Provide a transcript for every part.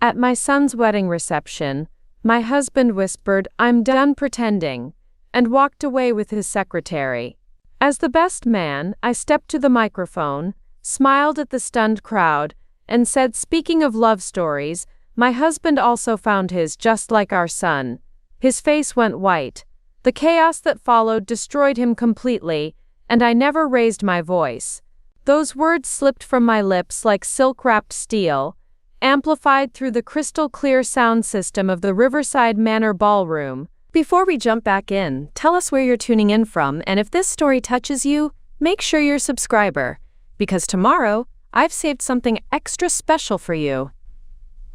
At my son's wedding reception, my husband whispered, "I'm done pretending," and walked away with his secretary. As the best man, I stepped to the microphone, smiled at the stunned crowd, and said, "Speaking of love stories, my husband also found his just like our son." His face went white. The chaos that followed destroyed him completely, and I never raised my voice. Those words slipped from my lips like silk-wrapped steel, amplified through the crystal-clear sound system of the Riverside Manor Ballroom. Before we jump back in, tell us where you're tuning in from, and if this story touches you, make sure you're a subscriber, because tomorrow, I've saved something extra special for you.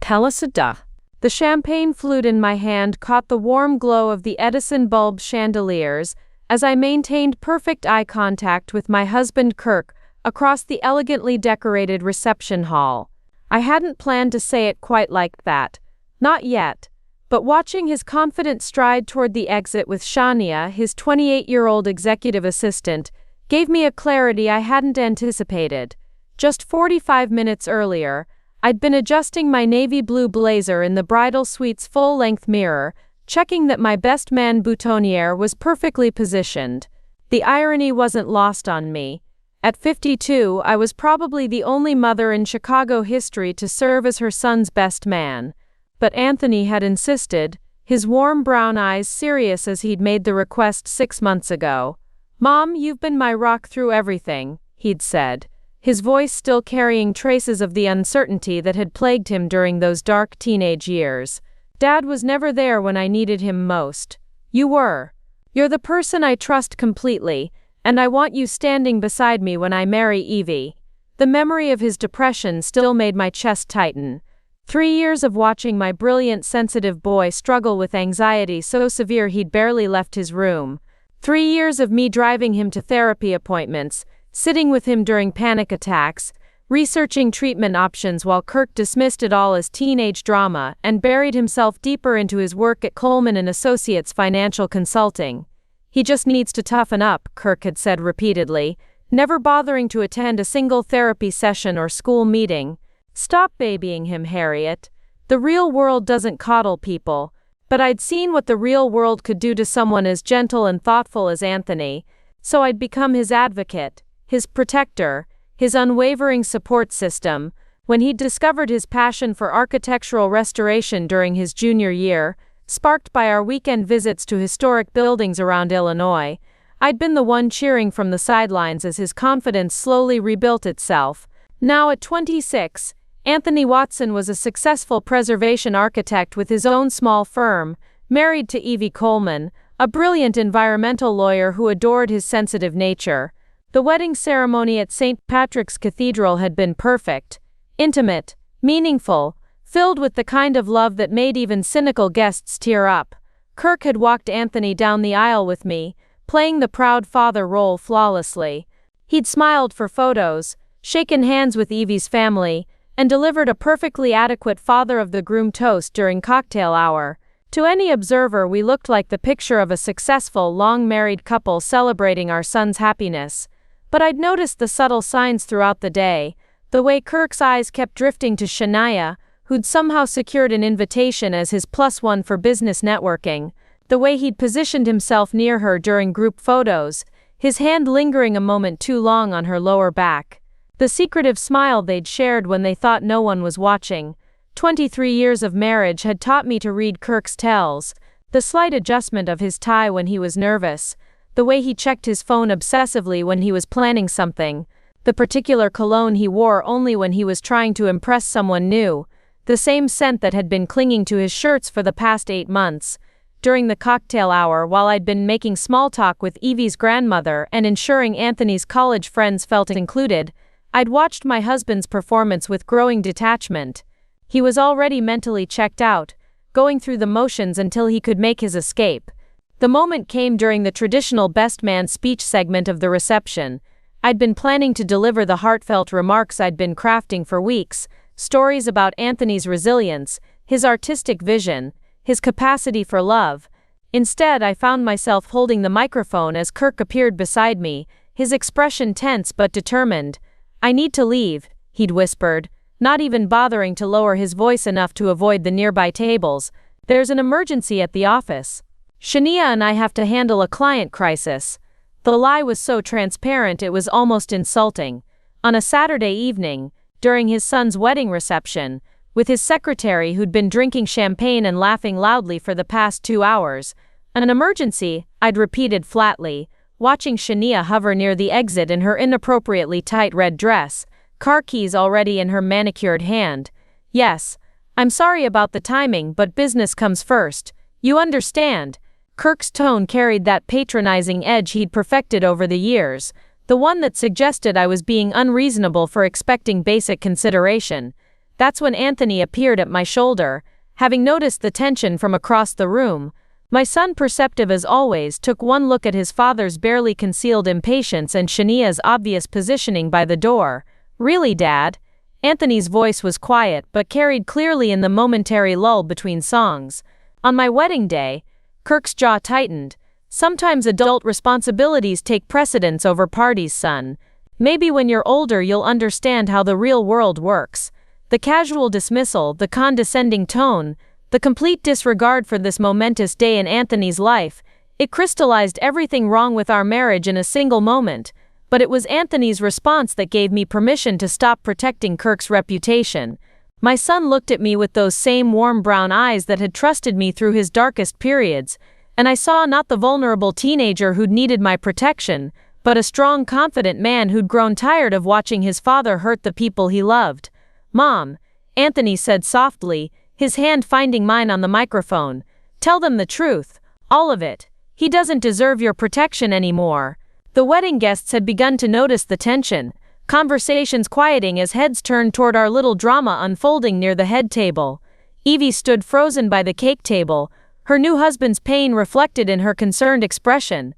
Tell us a duh. The champagne flute in my hand caught the warm glow of the Edison bulb chandeliers as I maintained perfect eye contact with my husband Kirk across the elegantly decorated reception hall. I hadn't planned to say it quite like that. Not yet. But watching his confident stride toward the exit with Shania, his 28-year-old executive assistant, gave me a clarity I hadn't anticipated. Just 45 minutes earlier, I'd been adjusting my navy blue blazer in the bridal suite's full-length mirror, checking that my best man boutonniere was perfectly positioned. The irony wasn't lost on me. At 52, I was probably the only mother in Chicago history to serve as her son's best man. But Anthony had insisted, his warm brown eyes serious as he'd made the request 6 months ago. "Mom, you've been my rock through everything," he'd said, his voice still carrying traces of the uncertainty that had plagued him during those dark teenage years. "Dad was never there when I needed him most. You were. You're the person I trust completely, and I want you standing beside me when I marry Evie." The memory of his depression still made my chest tighten. 3 years of watching my brilliant, sensitive boy struggle with anxiety so severe he'd barely left his room. 3 years of me driving him to therapy appointments, sitting with him during panic attacks, researching treatment options while Kirk dismissed it all as teenage drama and buried himself deeper into his work at Coleman & Associates Financial Consulting. "He just needs to toughen up," Kirk had said repeatedly, never bothering to attend a single therapy session or school meeting. "Stop babying him, Harriet. The real world doesn't coddle people." But I'd seen what the real world could do to someone as gentle and thoughtful as Anthony, so I'd become his advocate, his protector, his unwavering support system. When he'd discovered his passion for architectural restoration during his junior year, sparked by our weekend visits to historic buildings around Illinois, I'd been the one cheering from the sidelines as his confidence slowly rebuilt itself. Now at 26, Anthony Watson was a successful preservation architect with his own small firm, married to Evie Coleman, a brilliant environmental lawyer who adored his sensitive nature. The wedding ceremony at St. Patrick's Cathedral had been perfect, intimate, meaningful, filled with the kind of love that made even cynical guests tear up. Kirk had walked Anthony down the aisle with me, playing the proud father role flawlessly. He'd smiled for photos, shaken hands with Evie's family, and delivered a perfectly adequate father-of-the-groom toast during cocktail hour. To any observer, we looked like the picture of a successful, long-married couple celebrating our son's happiness. But I'd noticed the subtle signs throughout the day, the way Kirk's eyes kept drifting to Shania, who'd somehow secured an invitation as his +1 for business networking, the way he'd positioned himself near her during group photos, his hand lingering a moment too long on her lower back. The secretive smile they'd shared when they thought no one was watching. 23 years of marriage had taught me to read Kirk's tells, the slight adjustment of his tie when he was nervous, the way he checked his phone obsessively when he was planning something, the particular cologne he wore only when he was trying to impress someone new, the same scent that had been clinging to his shirts for the past 8 months. During the cocktail hour, while I'd been making small talk with Evie's grandmother and ensuring Anthony's college friends felt included, I'd watched my husband's performance with growing detachment. He was already mentally checked out, going through the motions until he could make his escape. The moment came during the traditional best man speech segment of the reception. I'd been planning to deliver the heartfelt remarks I'd been crafting for weeks, stories about Anthony's resilience, his artistic vision, his capacity for love. Instead, I found myself holding the microphone as Kirk appeared beside me, his expression tense but determined. "I need to leave," he'd whispered, not even bothering to lower his voice enough to avoid the nearby tables. "There's an emergency at the office. Shania and I have to handle a client crisis." The lie was so transparent it was almost insulting. On a Saturday evening, during his son's wedding reception, with his secretary who'd been drinking champagne and laughing loudly for the past 2 hours. "An emergency," I'd repeated flatly, watching Shania hover near the exit in her inappropriately tight red dress, car keys already in her manicured hand. "Yes, I'm sorry about the timing, but business comes first. You understand." Kirk's tone carried that patronizing edge he'd perfected over the years, the one that suggested I was being unreasonable for expecting basic consideration. That's when Anthony appeared at my shoulder, having noticed the tension from across the room. My son, perceptive as always, took one look at his father's barely concealed impatience and Shania's obvious positioning by the door. "Really, Dad?" Anthony's voice was quiet but carried clearly in the momentary lull between songs. On my wedding day, Kirk's jaw tightened. "Sometimes adult responsibilities take precedence over parties, son. Maybe when you're older you'll understand how the real world works." The casual dismissal, the condescending tone, the complete disregard for this momentous day in Anthony's life, it crystallized everything wrong with our marriage in a single moment. But it was Anthony's response that gave me permission to stop protecting Kirk's reputation. My son looked at me with those same warm brown eyes that had trusted me through his darkest periods, and I saw not the vulnerable teenager who'd needed my protection, but a strong, confident man who'd grown tired of watching his father hurt the people he loved. "Mom," Anthony said softly, his hand finding mine on the microphone, "tell them the truth, all of it. He doesn't deserve your protection anymore." The wedding guests had begun to notice the tension, conversations quieting as heads turned toward our little drama unfolding near the head table. Evie stood frozen by the cake table, her new husband's pain reflected in her concerned expression.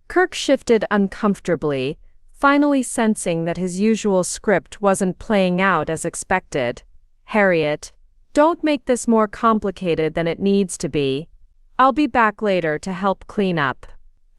Kirk shifted uncomfortably, finally sensing that his usual script wasn't playing out as expected. "Harriet, don't make this more complicated than it needs to be. I'll be back later to help clean up."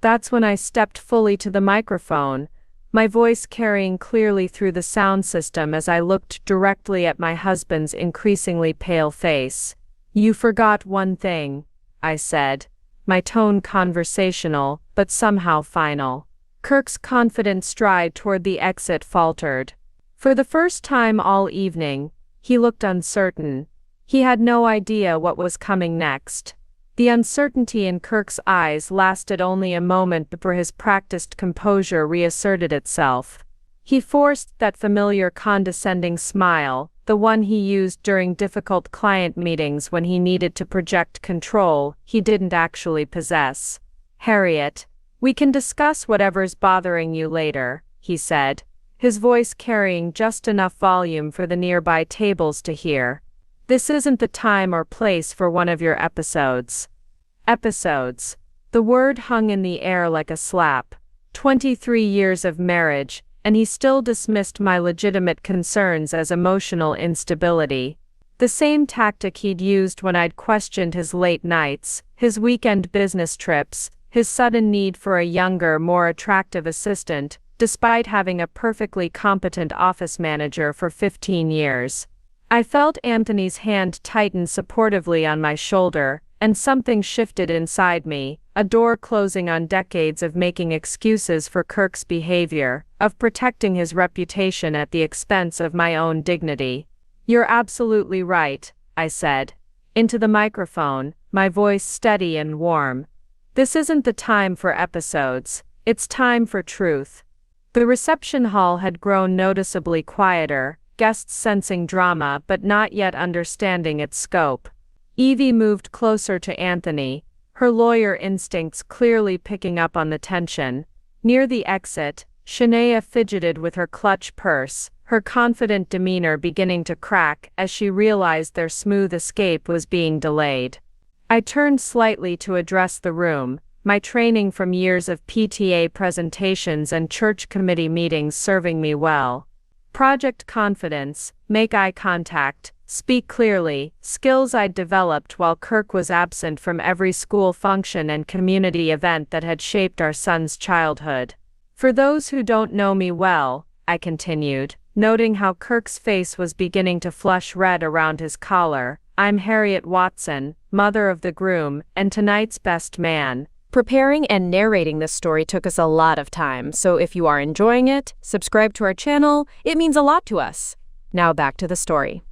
That's when I stepped fully to the microphone, my voice carrying clearly through the sound system as I looked directly at my husband's increasingly pale face. "You forgot one thing," I said, my tone conversational, but somehow final. Kirk's confident stride toward the exit faltered. For the first time all evening, he looked uncertain. He had no idea what was coming next. The uncertainty in Kirk's eyes lasted only a moment before his practiced composure reasserted itself. He forced that familiar condescending smile, the one he used during difficult client meetings when he needed to project control he didn't actually possess. "Harriet, we can discuss whatever's bothering you later," he said, his voice carrying just enough volume for the nearby tables to hear. "This isn't the time or place for one of your episodes." Episodes. The word hung in the air like a slap. 23 years of marriage, and he still dismissed my legitimate concerns as emotional instability. The same tactic he'd used when I'd questioned his late nights, his weekend business trips, his sudden need for a younger, more attractive assistant, despite having a perfectly competent office manager for 15 years. I felt Anthony's hand tighten supportively on my shoulder, and something shifted inside me, a door closing on decades of making excuses for Kirk's behavior, of protecting his reputation at the expense of my own dignity. "You're absolutely right," I said, into the microphone, my voice steady and warm. "This isn't the time for episodes, it's time for truth." The reception hall had grown noticeably quieter, guests sensing drama but not yet understanding its scope. Evie moved closer to Anthony, her lawyer instincts clearly picking up on the tension. Near the exit, Shania fidgeted with her clutch purse, her confident demeanor beginning to crack as she realized their smooth escape was being delayed. I turned slightly to address the room, my training from years of PTA presentations and church committee meetings serving me well. Project confidence, make eye contact, speak clearly, skills I'd developed while Kirk was absent from every school function and community event that had shaped our son's childhood. For those who don't know me well, I continued, noting how Kirk's face was beginning to flush red around his collar. I'm Harriet Watson, mother of the groom, and tonight's best man. Preparing and narrating this story took us a lot of time, so if you are enjoying it, subscribe to our channel. It means a lot to us. Now back to the story.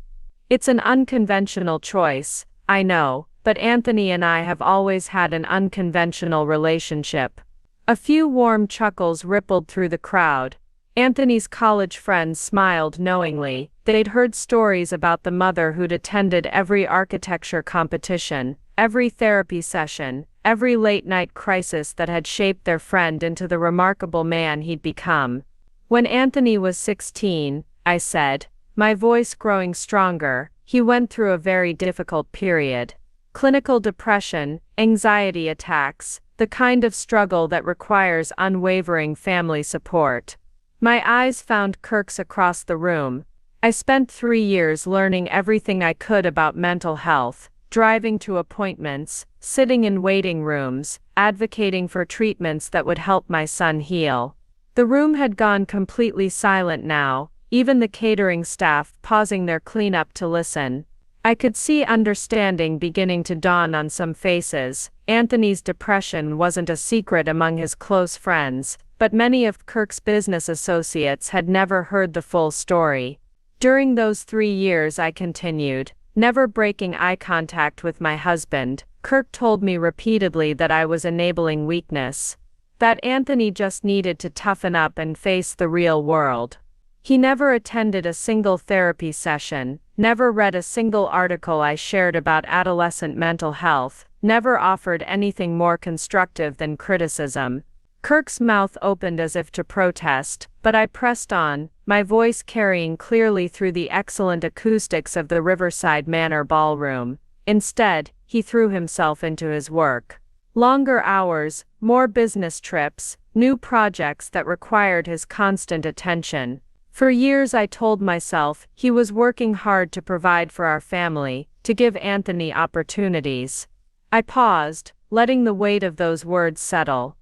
It's an unconventional choice, I know, but Anthony and I have always had an unconventional relationship. A few warm chuckles rippled through the crowd. Anthony's college friends smiled knowingly. They'd heard stories about the mother who'd attended every architecture competition, every therapy session, every late-night crisis that had shaped their friend into the remarkable man he'd become. When Anthony was 16, I said, my voice growing stronger, he went through a very difficult period. Clinical depression, anxiety attacks, the kind of struggle that requires unwavering family support. My eyes found Kirk's across the room. I spent 3 years learning everything I could about mental health, driving to appointments, sitting in waiting rooms, advocating for treatments that would help my son heal. The room had gone completely silent now, even the catering staff pausing their cleanup to listen. I could see understanding beginning to dawn on some faces. Anthony's depression wasn't a secret among his close friends, but many of Kirk's business associates had never heard the full story. During those 3 years, I continued, never breaking eye contact with my husband. Kirk told me repeatedly that I was enabling weakness, that Anthony just needed to toughen up and face the real world. He never attended a single therapy session, never read a single article I shared about adolescent mental health, never offered anything more constructive than criticism. Kirk's mouth opened as if to protest, but I pressed on, my voice carrying clearly through the excellent acoustics of the Riverside Manor ballroom. Instead, he threw himself into his work. Longer hours, more business trips, new projects that required his constant attention. For years I told myself he was working hard to provide for our family, to give Anthony opportunities. I paused, letting the weight of those words settle.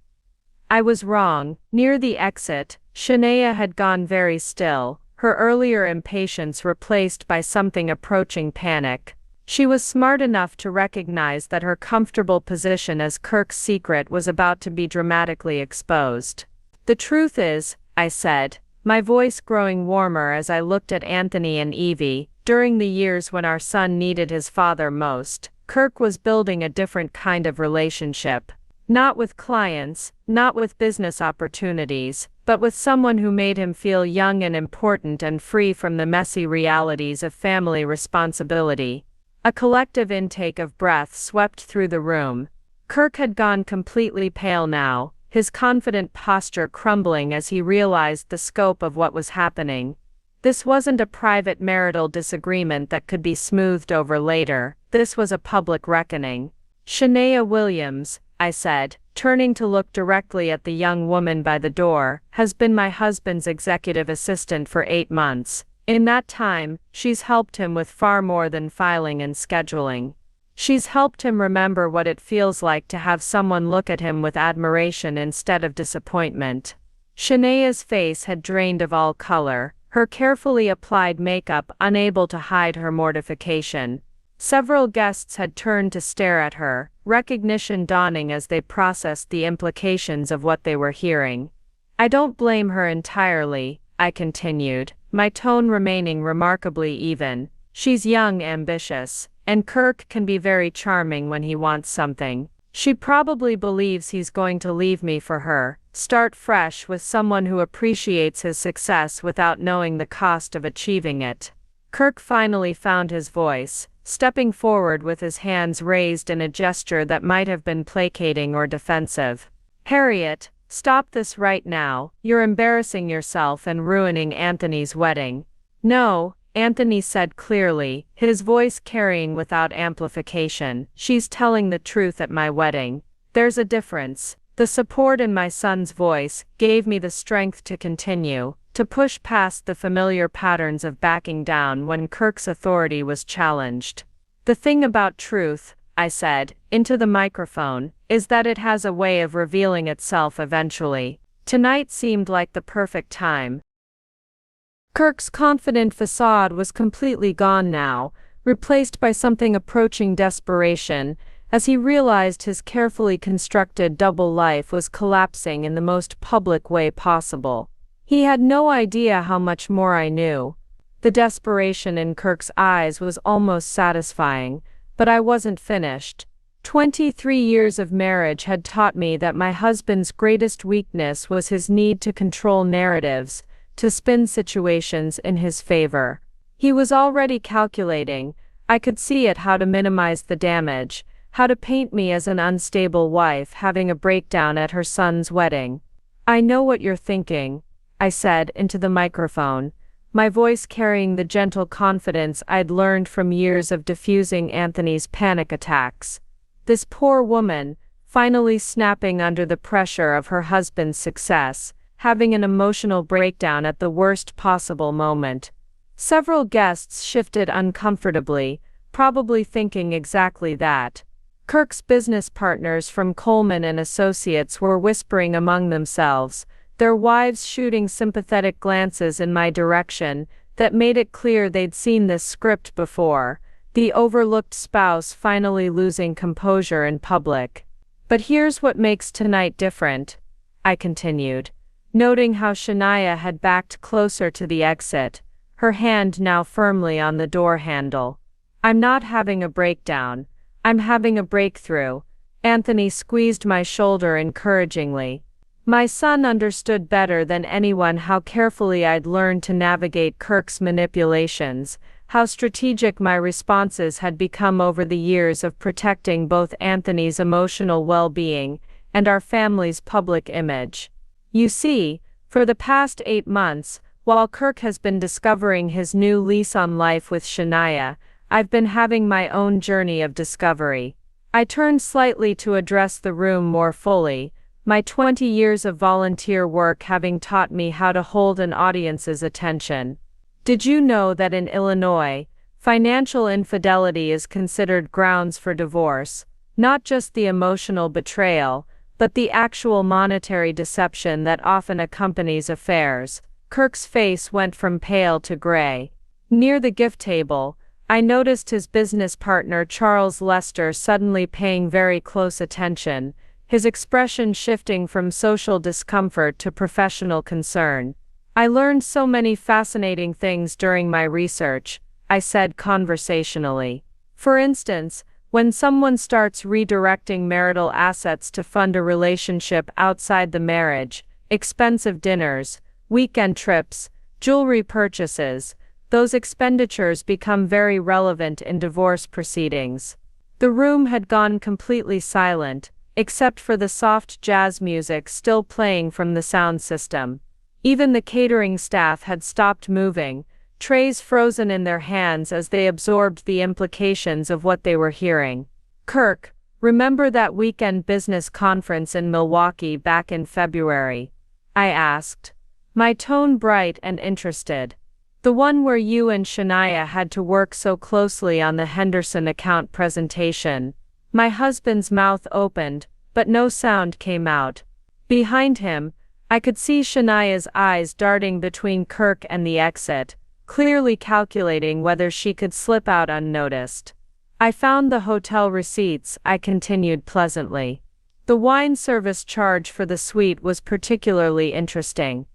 I was wrong. Near the exit, Shania had gone very still, her earlier impatience replaced by something approaching panic. She was smart enough to recognize that her comfortable position as Kirk's secret was about to be dramatically exposed. The truth is, I said, my voice growing warmer as I looked at Anthony and Evie, during the years when our son needed his father most, Kirk was building a different kind of relationship. Not with clients, not with business opportunities, but with someone who made him feel young and important and free from the messy realities of family responsibility. A collective intake of breath swept through the room. Kirk had gone completely pale now, his confident posture crumbling as he realized the scope of what was happening. This wasn't a private marital disagreement that could be smoothed over later, this was a public reckoning. Shania Williams, I said, turning to look directly at the young woman by the door, has been my husband's executive assistant for 8 months. In that time, she's helped him with far more than filing and scheduling. She's helped him remember what it feels like to have someone look at him with admiration instead of disappointment. Shania's face had drained of all color, her carefully applied makeup unable to hide her mortification. Several guests had turned to stare at her, recognition dawning as they processed the implications of what they were hearing. I don't blame her entirely, I continued, my tone remaining remarkably even. She's young, ambitious, and Kirk can be very charming when he wants something. She probably believes he's going to leave me for her, start fresh with someone who appreciates his success without knowing the cost of achieving it. Kirk finally found his voice, stepping forward with his hands raised in a gesture that might have been placating or defensive. Harriet, stop this right now, you're embarrassing yourself and ruining Anthony's wedding. No, Anthony said clearly, his voice carrying without amplification, she's telling the truth at my wedding. There's a difference. The support in my son's voice gave me the strength to continue, to push past the familiar patterns of backing down when Kirk's authority was challenged. The thing about truth, I said, into the microphone, is that it has a way of revealing itself eventually. Tonight seemed like the perfect time. Kirk's confident facade was completely gone now, replaced by something approaching desperation, as he realized his carefully constructed double life was collapsing in the most public way possible. He had no idea how much more I knew. The desperation in Kirk's eyes was almost satisfying, but I wasn't finished. 23 years of marriage had taught me that my husband's greatest weakness was his need to control narratives, to spin situations in his favor. He was already calculating, I could see it, how to minimize the damage, how to paint me as an unstable wife having a breakdown at her son's wedding. "I know what you're thinking," I said into the microphone, my voice carrying the gentle confidence I'd learned from years of diffusing Anthony's panic attacks. This poor woman, finally snapping under the pressure of her husband's success, having an emotional breakdown at the worst possible moment. Several guests shifted uncomfortably, probably thinking exactly that. Kirk's business partners from Coleman and Associates were whispering among themselves, their wives shooting sympathetic glances in my direction that made it clear they'd seen this script before, the overlooked spouse finally losing composure in public. "But here's what makes tonight different," I continued, noting how Shania had backed closer to the exit, her hand now firmly on the door handle. "I'm not having a breakdown. I'm having a breakthrough." Anthony squeezed my shoulder encouragingly. My son understood better than anyone how carefully I'd learned to navigate Kirk's manipulations, how strategic my responses had become over the years of protecting both Anthony's emotional well-being and our family's public image. "You see, for the past 8 months, while Kirk has been discovering his new lease on life with Shania, I've been having my own journey of discovery." I turned slightly to address the room more fully, my 20 years of volunteer work having taught me how to hold an audience's attention. "Did you know that in Illinois, financial infidelity is considered grounds for divorce, not just the emotional betrayal, but the actual monetary deception that often accompanies affairs?" Kirk's face went from pale to gray. Near the gift table, I noticed his business partner Charles Lester suddenly paying very close attention, his expression shifting from social discomfort to professional concern. "I learned so many fascinating things during my research," I said conversationally. "For instance, when someone starts redirecting marital assets to fund a relationship outside the marriage, expensive dinners, weekend trips, jewelry purchases, those expenditures become very relevant in divorce proceedings." The room had gone completely silent, except for the soft jazz music still playing from the sound system. Even the catering staff had stopped moving, trays frozen in their hands as they absorbed the implications of what they were hearing. "Kirk, remember that weekend business conference in Milwaukee back in February?" I asked, my tone bright and interested. "The one where you and Shania had to work so closely on the Henderson account presentation." My husband's mouth opened, but no sound came out. Behind him, I could see Shania's eyes darting between Kirk and the exit, clearly calculating whether she could slip out unnoticed. "I found the hotel receipts," I continued pleasantly. The wine service charge for the suite was particularly interesting,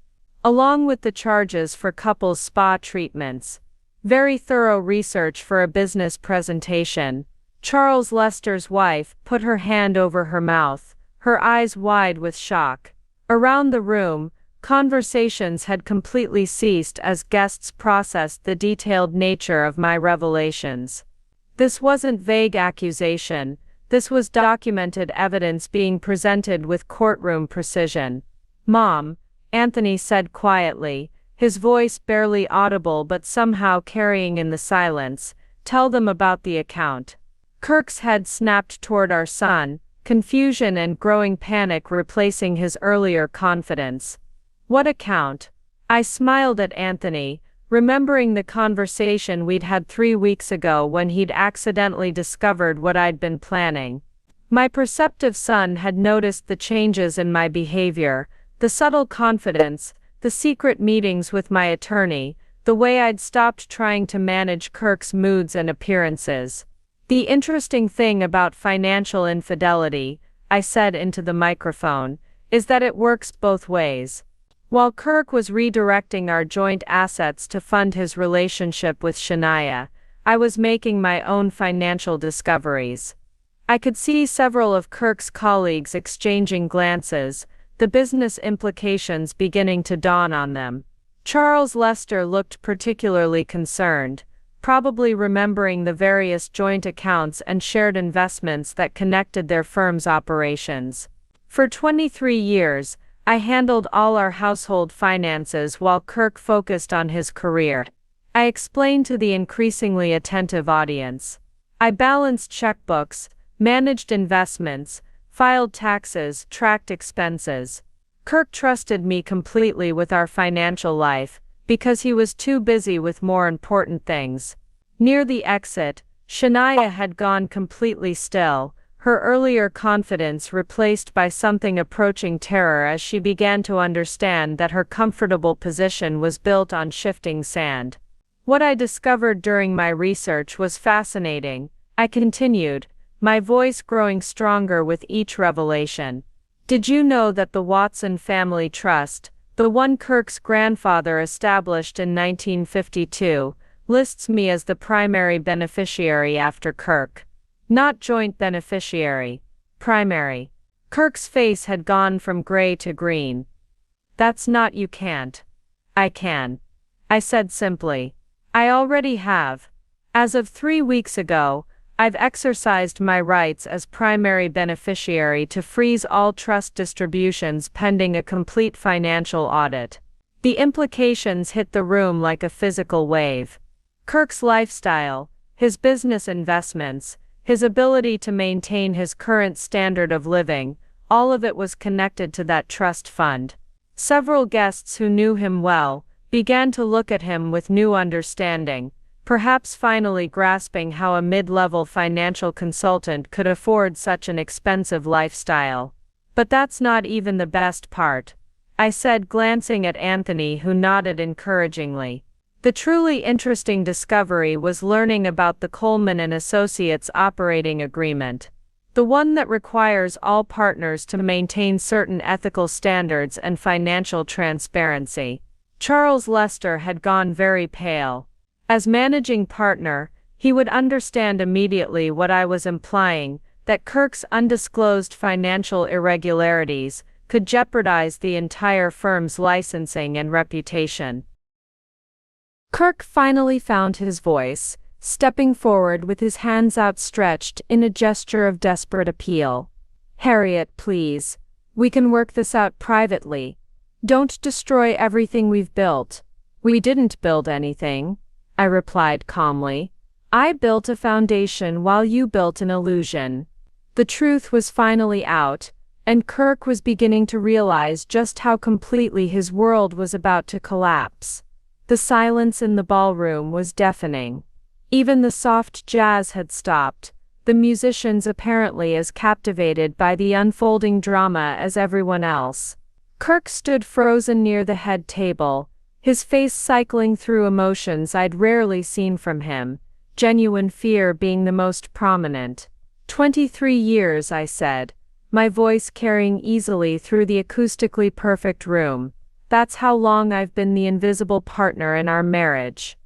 along with the charges for couples spa treatments. Very thorough research for a business presentation. Charles Lester's wife put her hand over her mouth, her eyes wide with shock. Around the room, conversations had completely ceased as guests processed the detailed nature of my revelations. This wasn't vague accusation, this was documented evidence being presented with courtroom precision. "Mom," Anthony said quietly, his voice barely audible but somehow carrying in the silence, "tell them about the account." Kirk's head snapped toward our son, confusion and growing panic replacing his earlier confidence. "What account?" I smiled at Anthony, remembering the conversation we'd had 3 weeks ago when he'd accidentally discovered what I'd been planning. My perceptive son had noticed the changes in my behavior, the subtle confidence, the secret meetings with my attorney, The way I'd stopped trying to manage Kirk's moods and appearances. The interesting thing about financial infidelity, I said into the microphone, is that it works both ways. While Kirk was redirecting our joint assets to fund his relationship with Shania, I was making my own financial discoveries. I could see several of Kirk's colleagues exchanging glances, the business implications beginning to dawn on them. Charles Lester looked particularly concerned, probably remembering the various joint accounts and shared investments that connected their firm's operations. For 23 years, I handled all our household finances while Kirk focused on his career. I explained to the increasingly attentive audience. I balanced checkbooks, managed investments, filed taxes, tracked expenses. Kirk trusted me completely with our financial life, because he was too busy with more important things. Near the exit, Shania had gone completely still, her earlier confidence replaced by something approaching terror as she began to understand that her comfortable position was built on shifting sand. What I discovered during my research was fascinating, I continued, my voice growing stronger with each revelation. Did you know that the Watson Family Trust, the one Kirk's grandfather established in 1952, lists me as the primary beneficiary after Kirk? Not joint beneficiary, primary. Kirk's face had gone from gray to green. That's not you can't. I can. I said simply. I already have. As of 3 weeks ago, I've exercised my rights as primary beneficiary to freeze all trust distributions pending a complete financial audit. The implications hit the room like a physical wave. Kirk's lifestyle, his business investments, his ability to maintain his current standard of living, all of it was connected to that trust fund. Several guests who knew him well began to look at him with new understanding, perhaps finally grasping how a mid-level financial consultant could afford such an expensive lifestyle. But that's not even the best part, I said, glancing at Anthony, who nodded encouragingly. The truly interesting discovery was learning about the Coleman & Associates operating agreement, the one that requires all partners to maintain certain ethical standards and financial transparency. Charles Lester had gone very pale. As managing partner, he would understand immediately what I was implying, that Kirk's undisclosed financial irregularities could jeopardize the entire firm's licensing and reputation. Kirk finally found his voice, stepping forward with his hands outstretched in a gesture of desperate appeal. Harriet, please. We can work this out privately. Don't destroy everything we've built. We didn't build anything, I replied calmly. I built a foundation while you built an illusion. The truth was finally out, and Kirk was beginning to realize just how completely his world was about to collapse. The silence in the ballroom was deafening. Even the soft jazz had stopped, the musicians apparently as captivated by the unfolding drama as everyone else. Kirk stood frozen near the head table, his face cycling through emotions I'd rarely seen from him, genuine fear being the most prominent. 23 years, I said, my voice carrying easily through the acoustically perfect room. That's how long I've been the invisible partner in our marriage.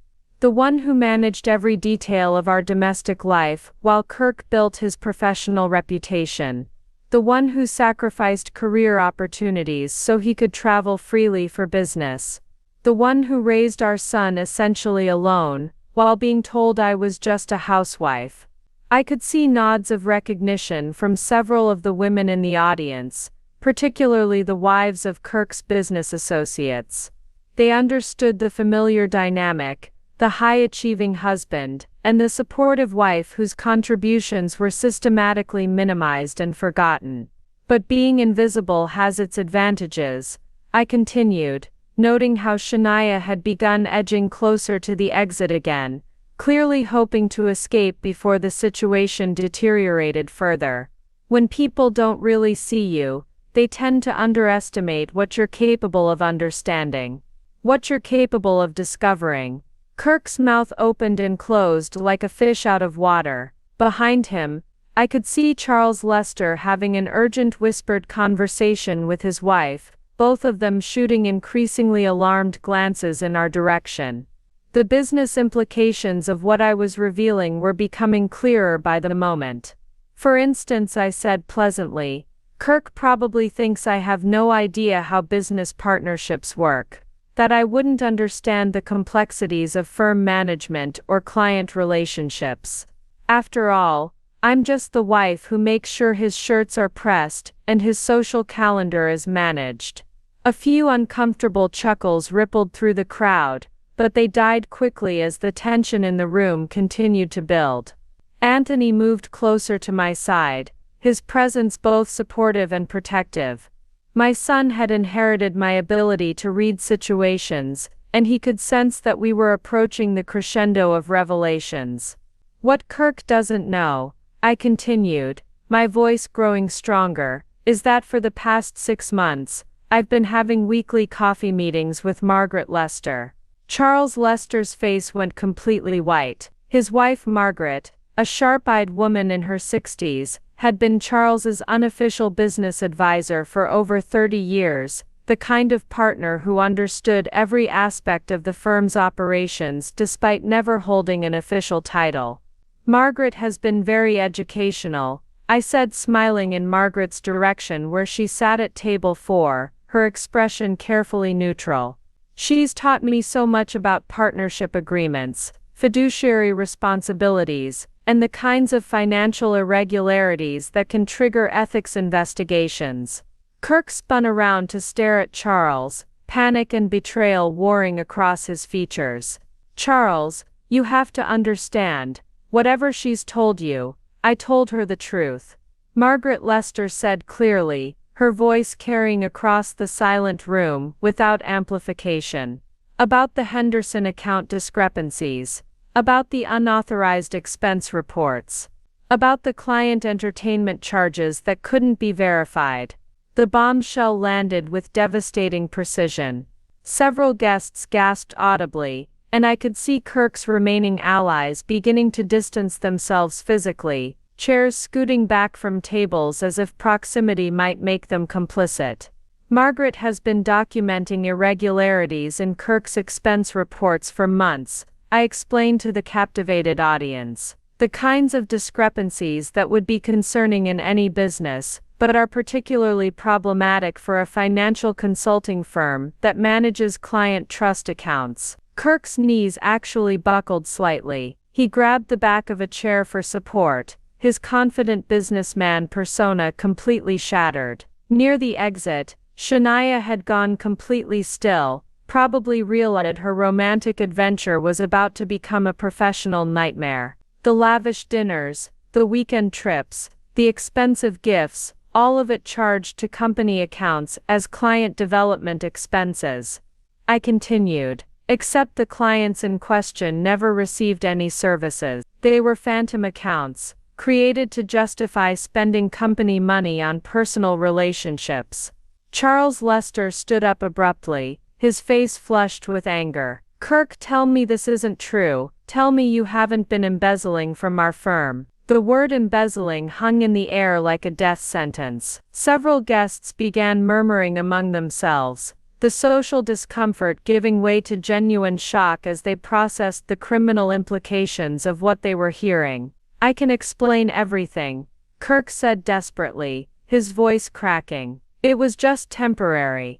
The one who managed every detail of our domestic life while Kirk built his professional reputation. The one who sacrificed career opportunities so he could travel freely for business. The one who raised our son essentially alone, while being told I was just a housewife. I could see nods of recognition from several of the women in the audience, particularly the wives of Kirk's business associates. They understood the familiar dynamic, the high-achieving husband, and the supportive wife whose contributions were systematically minimized and forgotten. But being invisible has its advantages, I continued, noting how Shania had begun edging closer to the exit again, clearly hoping to escape before the situation deteriorated further. When people don't really see you, they tend to underestimate what you're capable of understanding. what you're capable of discovering. Kirk's mouth opened and closed like a fish out of water. Behind him, I could see Charles Lester having an urgent whispered conversation with his wife, both of them shooting increasingly alarmed glances in our direction. The business implications of what I was revealing were becoming clearer by the moment. For instance, I said pleasantly, Kirk probably thinks I have no idea how business partnerships work, that I wouldn't understand the complexities of firm management or client relationships. After all, I'm just the wife who makes sure his shirts are pressed and his social calendar is managed. A few uncomfortable chuckles rippled through the crowd, but they died quickly as the tension in the room continued to build. Anthony moved closer to my side, his presence both supportive and protective. My son had inherited my ability to read situations, and he could sense that we were approaching the crescendo of revelations. What Kirk doesn't know, I continued, my voice growing stronger, is that for the past 6 months, I've been having weekly coffee meetings with Margaret Lester. Charles Lester's face went completely white. His wife Margaret, a sharp-eyed woman in her 60s, had been Charles's unofficial business advisor for over 30 years, the kind of partner who understood every aspect of the firm's operations despite never holding an official title. Margaret has been very educational, I said, smiling in Margaret's direction where she sat at table 4, her expression carefully neutral. She's taught me so much about partnership agreements, fiduciary responsibilities, and the kinds of financial irregularities that can trigger ethics investigations. Kirk spun around to stare at Charles, panic and betrayal warring across his features. Charles, you have to understand, whatever she's told you, I told her the truth. Margaret Lester said clearly, her voice carrying across the silent room without amplification. About the Henderson account discrepancies. About the unauthorized expense reports. About the client entertainment charges that couldn't be verified. The bombshell landed with devastating precision. Several guests gasped audibly, and I could see Kirk's remaining allies beginning to distance themselves physically, chairs scooting back from tables as if proximity might make them complicit. Margaret has been documenting irregularities in Kirk's expense reports for months, I explained to the captivated audience. The kinds of discrepancies that would be concerning in any business, but are particularly problematic for a financial consulting firm that manages client trust accounts. Kirk's knees actually buckled slightly. He grabbed the back of a chair for support, his confident businessman persona completely shattered. Near the exit, Shania had gone completely still, probably realized her romantic adventure was about to become a professional nightmare. The lavish dinners, the weekend trips, the expensive gifts, all of it charged to company accounts as client development expenses. I continued, except the clients in question never received any services. They were phantom accounts, created to justify spending company money on personal relationships. Charles Lester stood up abruptly, his face flushed with anger. Kirk, tell me this isn't true. Tell me you haven't been embezzling from our firm. The word embezzling hung in the air like a death sentence. Several guests began murmuring among themselves, the social discomfort giving way to genuine shock as they processed the criminal implications of what they were hearing. I can explain everything, Kirk said desperately, his voice cracking. It was just temporary.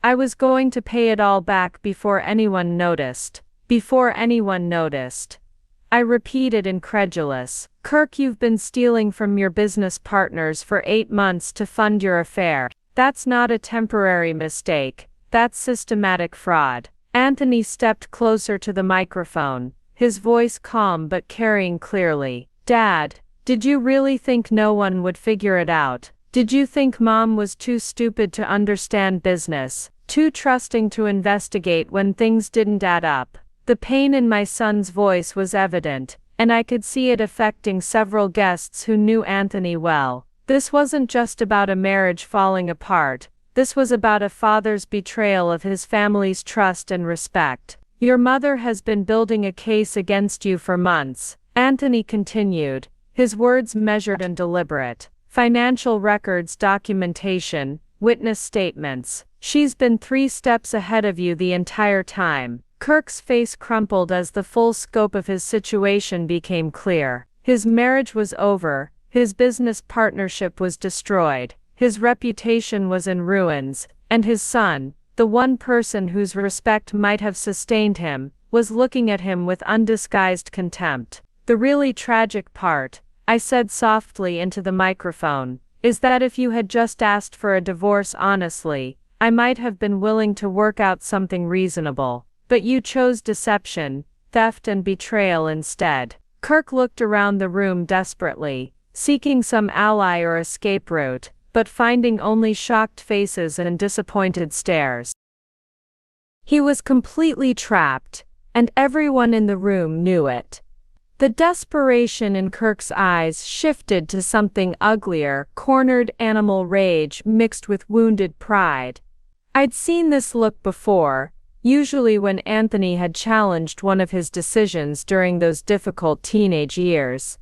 I was going to pay it all back before anyone noticed. Before anyone noticed. I repeated, incredulous. Kirk, you've been stealing from your business partners for 8 months to fund your affair. That's not a temporary mistake. That's systematic fraud. Anthony stepped closer to the microphone, his voice calm but carrying clearly. Dad, did you really think no one would figure it out? Did you think Mom was too stupid to understand business, too trusting to investigate when things didn't add up? The pain in my son's voice was evident, and I could see it affecting several guests who knew Anthony well. This wasn't just about a marriage falling apart, This was about a father's betrayal of his family's trust and respect. Your mother has been building a case against you for months, Anthony continued, his words measured and deliberate. Financial records, documentation, witness statements. She's been 3 steps ahead of you the entire time. Kirk's face crumpled as the full scope of his situation became clear. His marriage was over, his business partnership was destroyed, his reputation was in ruins, and his son, the one person whose respect might have sustained him, was looking at him with undisguised contempt. The really tragic part, I said softly into the microphone, is that if you had just asked for a divorce honestly, I might have been willing to work out something reasonable. But you chose deception, theft and betrayal instead. Kirk looked around the room desperately, seeking some ally or escape route, but finding only shocked faces and disappointed stares. He was completely trapped, and everyone in the room knew it. The desperation in Kirk's eyes shifted to something uglier, cornered animal rage mixed with wounded pride. I'd seen this look before, usually when Anthony had challenged one of his decisions during those difficult teenage years.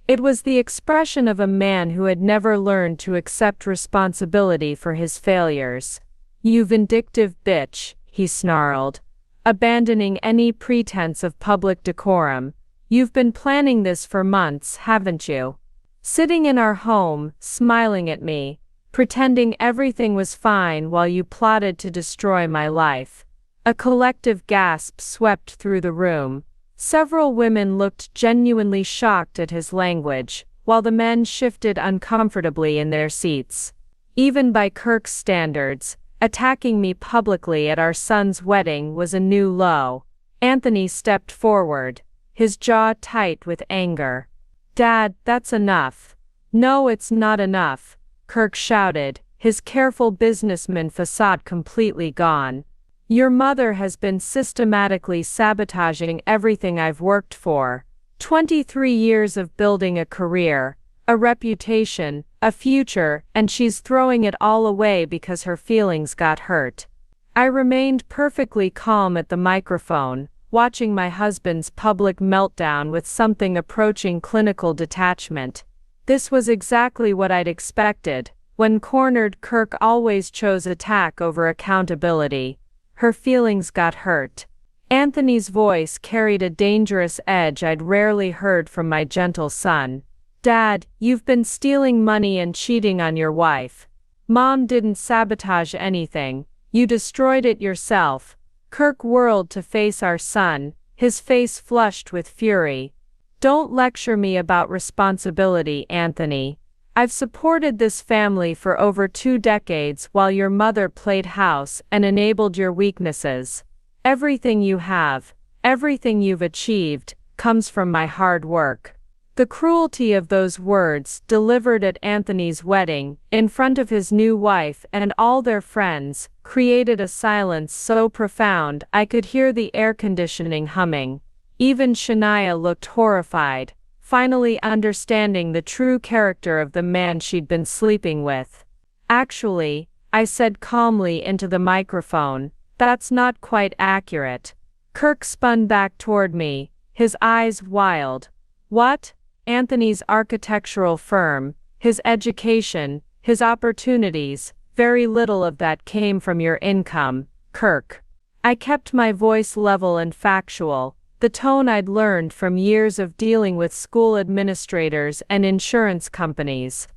It was the expression of a man who had never learned to accept responsibility for his failures. "You vindictive bitch," he snarled, abandoning any pretense of public decorum. "You've been planning this for months, haven't you? Sitting in our home, smiling at me, pretending everything was fine while you plotted to destroy my life." A collective gasp swept through the room. Several women looked genuinely shocked at his language, while the men shifted uncomfortably in their seats. Even by Kirk's standards, attacking me publicly at our son's wedding was a new low. Anthony stepped forward, his jaw tight with anger. "Dad, that's enough." "No, it's not enough," Kirk shouted, his careful businessman facade completely gone. "Your mother has been systematically sabotaging everything I've worked for. 23 years of building a career, a reputation, a future, and she's throwing it all away because her feelings got hurt." I remained perfectly calm at the microphone, watching my husband's public meltdown with something approaching clinical detachment. This was exactly what I'd expected. When cornered, Kirk always chose attack over accountability. Her feelings got hurt. Anthony's voice carried a dangerous edge I'd rarely heard from my gentle son. "Dad, you've been stealing money and cheating on your wife. Mom didn't sabotage anything, you destroyed it yourself." Kirk whirled to face our son, his face flushed with fury. "Don't lecture me about responsibility, Anthony. I've supported this family for over 2 decades while your mother played house and enabled your weaknesses. Everything you have, everything you've achieved, comes from my hard work." The cruelty of those words, delivered at Anthony's wedding, in front of his new wife and all their friends, created a silence so profound I could hear the air conditioning humming. Even Shania looked horrified, finally understanding the true character of the man she'd been sleeping with. "Actually," I said calmly into the microphone, "that's not quite accurate." Kirk spun back toward me, his eyes wild. "What? Anthony's architectural firm, his education, his opportunities, very little of that came from your income, Kirk." I kept my voice level and factual, the tone I'd learned from years of dealing with school administrators and insurance companies.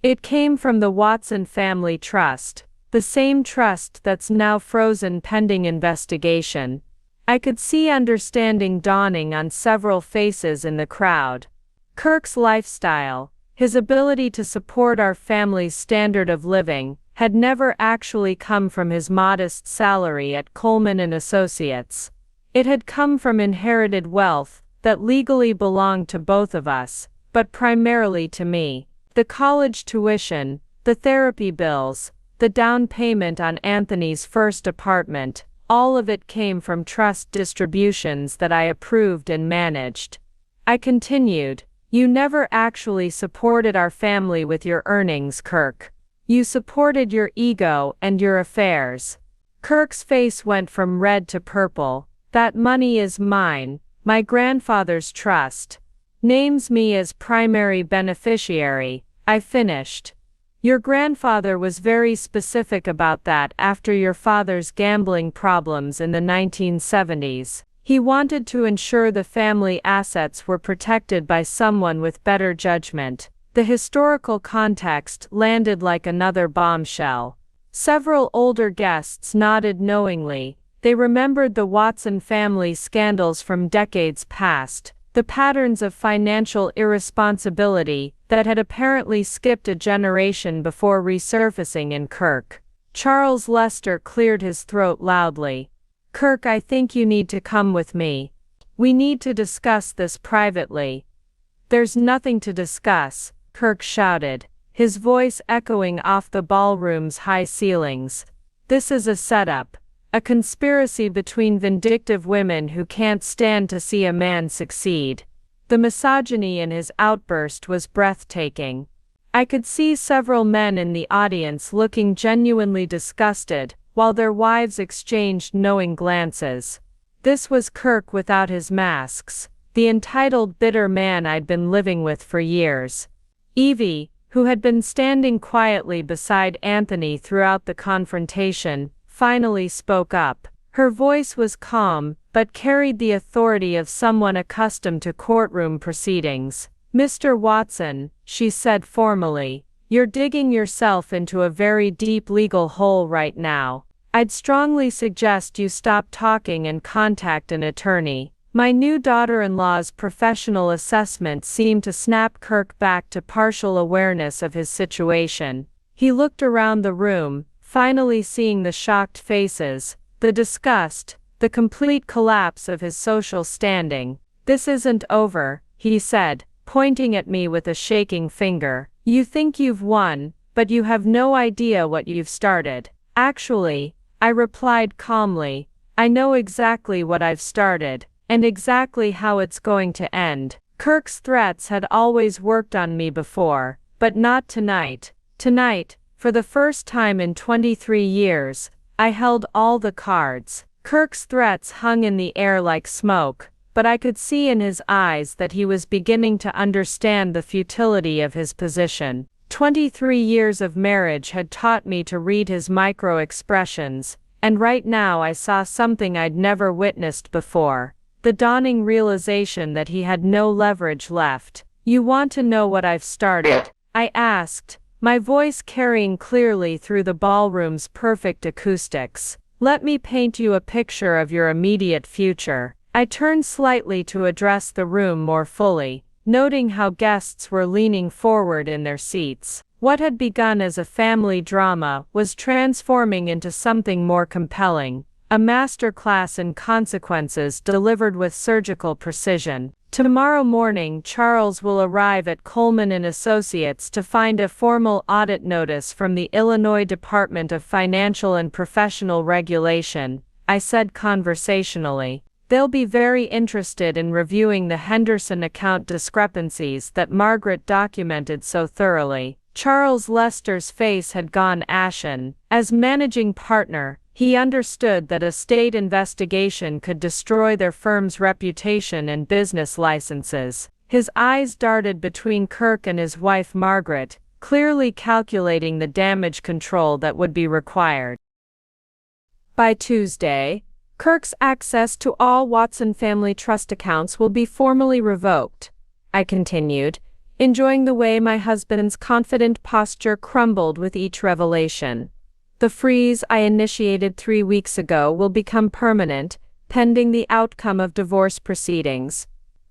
"It came from the Watson family trust, the same trust that's now frozen pending investigation." I could see understanding dawning on several faces in the crowd. Kirk's lifestyle, his ability to support our family's standard of living, had never actually come from his modest salary at Coleman and Associates. It had come from inherited wealth that legally belonged to both of us, but primarily to me. The college tuition, the therapy bills, the down payment on Anthony's first apartment, all of it came from trust distributions that I approved and managed. I continued, "You never actually supported our family with your earnings, Kirk. You supported your ego and your affairs. Kirk's face went from red to purple. That money is mine, my grandfather's trust. Names me as primary beneficiary, I finished. Your grandfather was very specific about that after your father's gambling problems in the 1970s. He wanted to ensure the family assets were protected by someone with better judgment. The historical context landed like another bombshell. Several older guests nodded knowingly. They remembered the Watson family scandals from decades past, the patterns of financial irresponsibility that had apparently skipped a generation before resurfacing in Kirk. Charles Lester cleared his throat loudly. Kirk, I think you need to come with me. We need to discuss this privately. There's nothing to discuss, Kirk shouted, his voice echoing off the ballroom's high ceilings. This is a setup. A conspiracy between vindictive women who can't stand to see a man succeed. The misogyny in his outburst was breathtaking. I could see several men in the audience looking genuinely disgusted, while their wives exchanged knowing glances. This was Kirk without his masks, the entitled bitter man I'd been living with for years. Evie, who had been standing quietly beside Anthony throughout the confrontation, finally spoke up. Her voice was calm, but carried the authority of someone accustomed to courtroom proceedings. Mr. Watson, she said formally, you're digging yourself into a very deep legal hole right now. I'd strongly suggest you stop talking and contact an attorney. My new daughter-in-law's professional assessment seemed to snap Kirk back to partial awareness of his situation. He looked around the room, finally seeing the shocked faces, the disgust, the complete collapse of his social standing. This isn't over, he said, pointing at me with a shaking finger. You think you've won, but you have no idea what you've started. Actually, I replied calmly, I know exactly what I've started, and exactly how it's going to end. Kirk's threats had always worked on me before, but not tonight. Tonight, for the first time in 23 years, I held all the cards. Kirk's threats hung in the air like smoke, but I could see in his eyes that he was beginning to understand the futility of his position. 23 years of marriage had taught me to read his micro-expressions, and right now I saw something I'd never witnessed before. The dawning realization that he had no leverage left. You want to know what I've started? I asked, my voice carrying clearly through the ballroom's perfect acoustics. Let me paint you a picture of your immediate future. I turned slightly to address the room more fully, noting how guests were leaning forward in their seats. What had begun as a family drama was transforming into something more compelling, a masterclass in consequences delivered with surgical precision. Tomorrow morning, Charles will arrive at Coleman & Associates to find a formal audit notice from the Illinois Department of Financial and Professional Regulation, I said conversationally. They'll be very interested in reviewing the Henderson account discrepancies that Margaret documented so thoroughly. Charles Lester's face had gone ashen. As managing partner, he understood that a state investigation could destroy their firm's reputation and business licenses. His eyes darted between Kirk and his wife Margaret, clearly calculating the damage control that would be required. By Tuesday, Kirk's access to all Watson family trust accounts will be formally revoked, I continued, enjoying the way my husband's confident posture crumbled with each revelation. The freeze I initiated 3 weeks ago will become permanent, pending the outcome of divorce proceedings.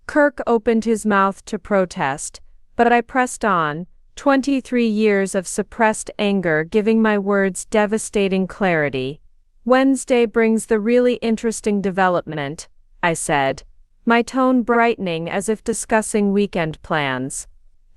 Kirk opened his mouth to protest, but I pressed on, 23 years of suppressed anger giving my words devastating clarity. Wednesday brings the really interesting development, I said, my tone brightening as if discussing weekend plans.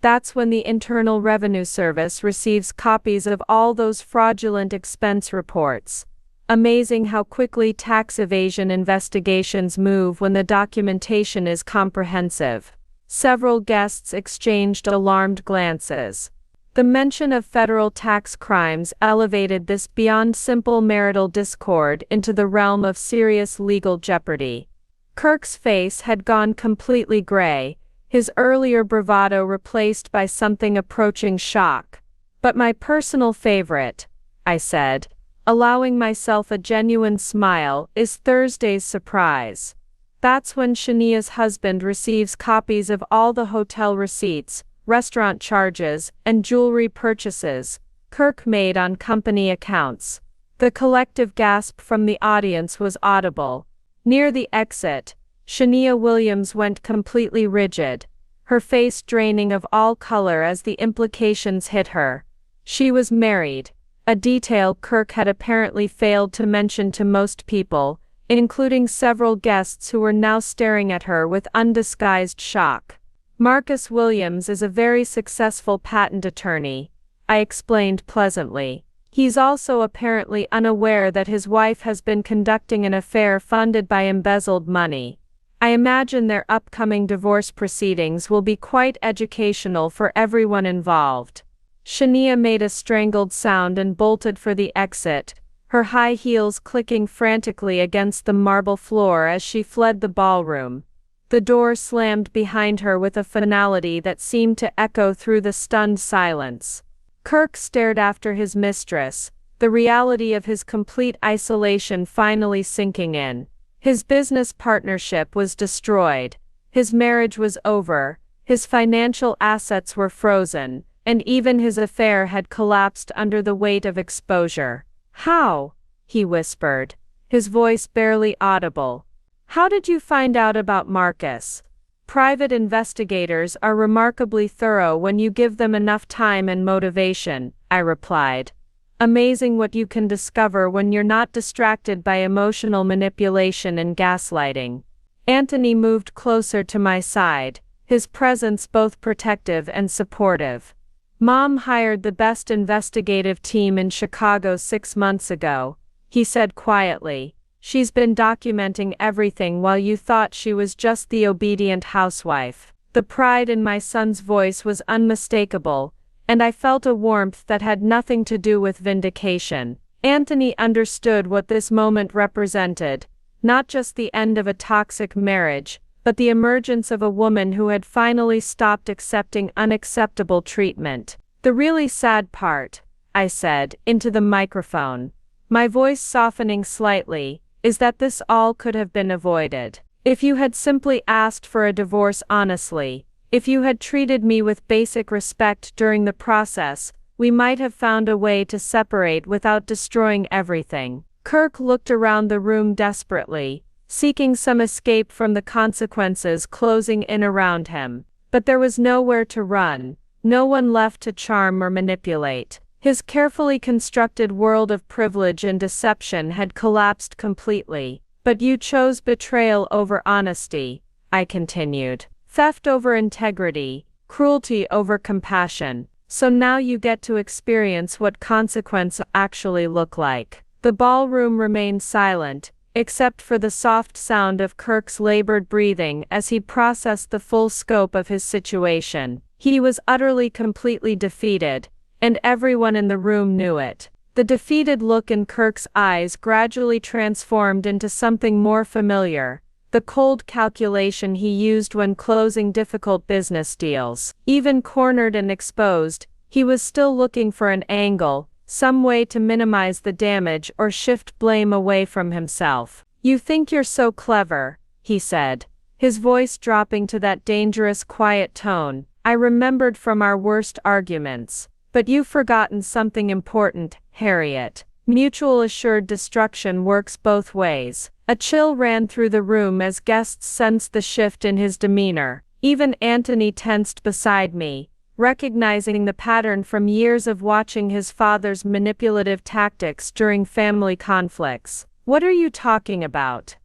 That's when the Internal Revenue Service receives copies of all those fraudulent expense reports. Amazing how quickly tax evasion investigations move when the documentation is comprehensive. Several guests exchanged alarmed glances. The mention of federal tax crimes elevated this beyond simple marital discord into the realm of serious legal jeopardy. Kirk's face had gone completely gray, his earlier bravado replaced by something approaching shock. "But my personal favorite," I said, allowing myself a genuine smile, "is Thursday's surprise. That's when Shania's husband receives copies of all the hotel receipts, restaurant charges, and jewelry purchases Kirk made on company accounts." The collective gasp from the audience was audible. Near the exit, Shania Williams went completely rigid, her face draining of all color as the implications hit her. She was married, a detail Kirk had apparently failed to mention to most people, including several guests who were now staring at her with undisguised shock. "Marcus Williams is a very successful patent attorney," I explained pleasantly. "He's also apparently unaware that his wife has been conducting an affair funded by embezzled money. I imagine their upcoming divorce proceedings will be quite educational for everyone involved." Shania made a strangled sound and bolted for the exit, her high heels clicking frantically against the marble floor as she fled the ballroom. The door slammed behind her with a finality that seemed to echo through the stunned silence. Kirk stared after his mistress, the reality of his complete isolation finally sinking in. His business partnership was destroyed, his marriage was over, his financial assets were frozen, and even his affair had collapsed under the weight of exposure. "How?" he whispered, his voice barely audible. "How did you find out about Marcus?" "Private investigators are remarkably thorough when you give them enough time and motivation," I replied. "Amazing what you can discover when you're not distracted by emotional manipulation and gaslighting." Anthony moved closer to my side, his presence both protective and supportive. "Mom hired the best investigative team in Chicago 6 months ago," he said quietly. "She's been documenting everything while you thought she was just the obedient housewife." The pride in my son's voice was unmistakable, and I felt a warmth that had nothing to do with vindication. Anthony understood what this moment represented, not just the end of a toxic marriage, but the emergence of a woman who had finally stopped accepting unacceptable treatment. "The really sad part," I said, into the microphone, my voice softening slightly, "is that this all could have been avoided. If you had simply asked for a divorce honestly, if you had treated me with basic respect during the process, we might have found a way to separate without destroying everything." Kirk looked around the room desperately, seeking some escape from the consequences closing in around him. But there was nowhere to run, no one left to charm or manipulate. His carefully constructed world of privilege and deception had collapsed completely. "But you chose betrayal over honesty," I continued. "Theft over integrity, cruelty over compassion. So now you get to experience what consequences actually look like." The ballroom remained silent, except for the soft sound of Kirk's labored breathing as he processed the full scope of his situation. He was utterly completely defeated, and everyone in the room knew it. The defeated look in Kirk's eyes gradually transformed into something more familiar, the cold calculation he used when closing difficult business deals. Even cornered and exposed, he was still looking for an angle, some way to minimize the damage or shift blame away from himself. "You think you're so clever," he said, his voice dropping to that dangerous quiet tone I remembered from our worst arguments. "But you've forgotten something important, Harriet. Mutual assured destruction works both ways." A chill ran through the room as guests sensed the shift in his demeanor. Even Anthony tensed beside me, recognizing the pattern from years of watching his father's manipulative tactics during family conflicts. "What are you talking about?"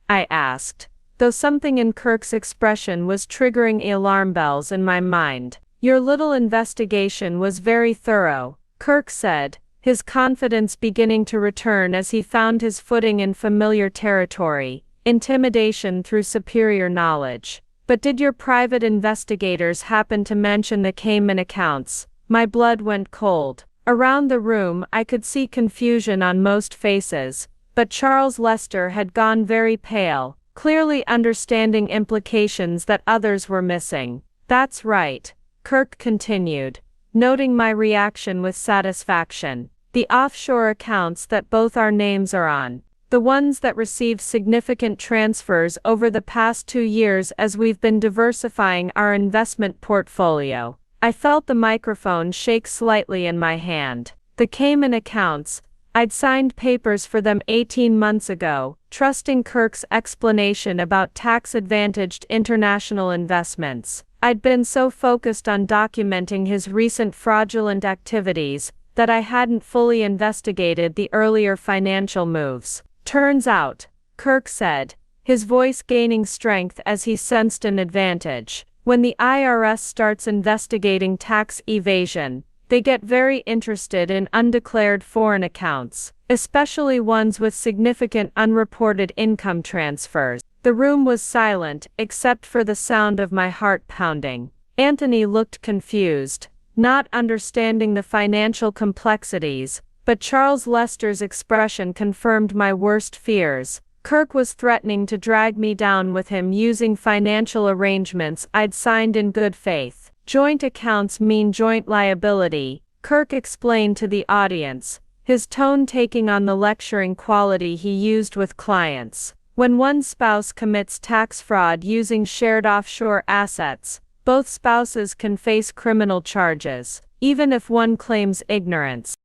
I asked, though something in Kirk's expression was triggering alarm bells in my mind. "Your little investigation was very thorough," Kirk said, his confidence beginning to return as he found his footing in familiar territory, intimidation through superior knowledge. "But did your private investigators happen to mention the Cayman accounts, My blood went cold. Around the room I could see confusion on most faces, but Charles Lester had gone very pale, clearly understanding implications that others were missing. "That's right," Kirk continued, noting my reaction with satisfaction. "The offshore accounts that both our names are on. The ones that received significant transfers over the past 2 years as we've been diversifying our investment portfolio." I felt the microphone shake slightly in my hand. "The Cayman accounts, I'd signed papers for them 18 months ago, trusting Kirk's explanation about tax-advantaged international investments. I'd been so focused on documenting his recent fraudulent activities that I hadn't fully investigated the earlier financial moves. Turns out," Kirk said, his voice gaining strength as he sensed an advantage, "when the IRS starts investigating tax evasion, they get very interested in undeclared foreign accounts, especially ones with significant unreported income transfers." The room was silent, except for the sound of my heart pounding. Anthony looked confused, not understanding the financial complexities, but Charles Lester's expression confirmed my worst fears. Kirk was threatening to drag me down with him using financial arrangements I'd signed in good faith. "Joint accounts mean joint liability," Kirk explained to the audience, his tone taking on the lecturing quality he used with clients. "When one spouse commits tax fraud using shared offshore assets, both spouses can face criminal charges, even if one claims ignorance."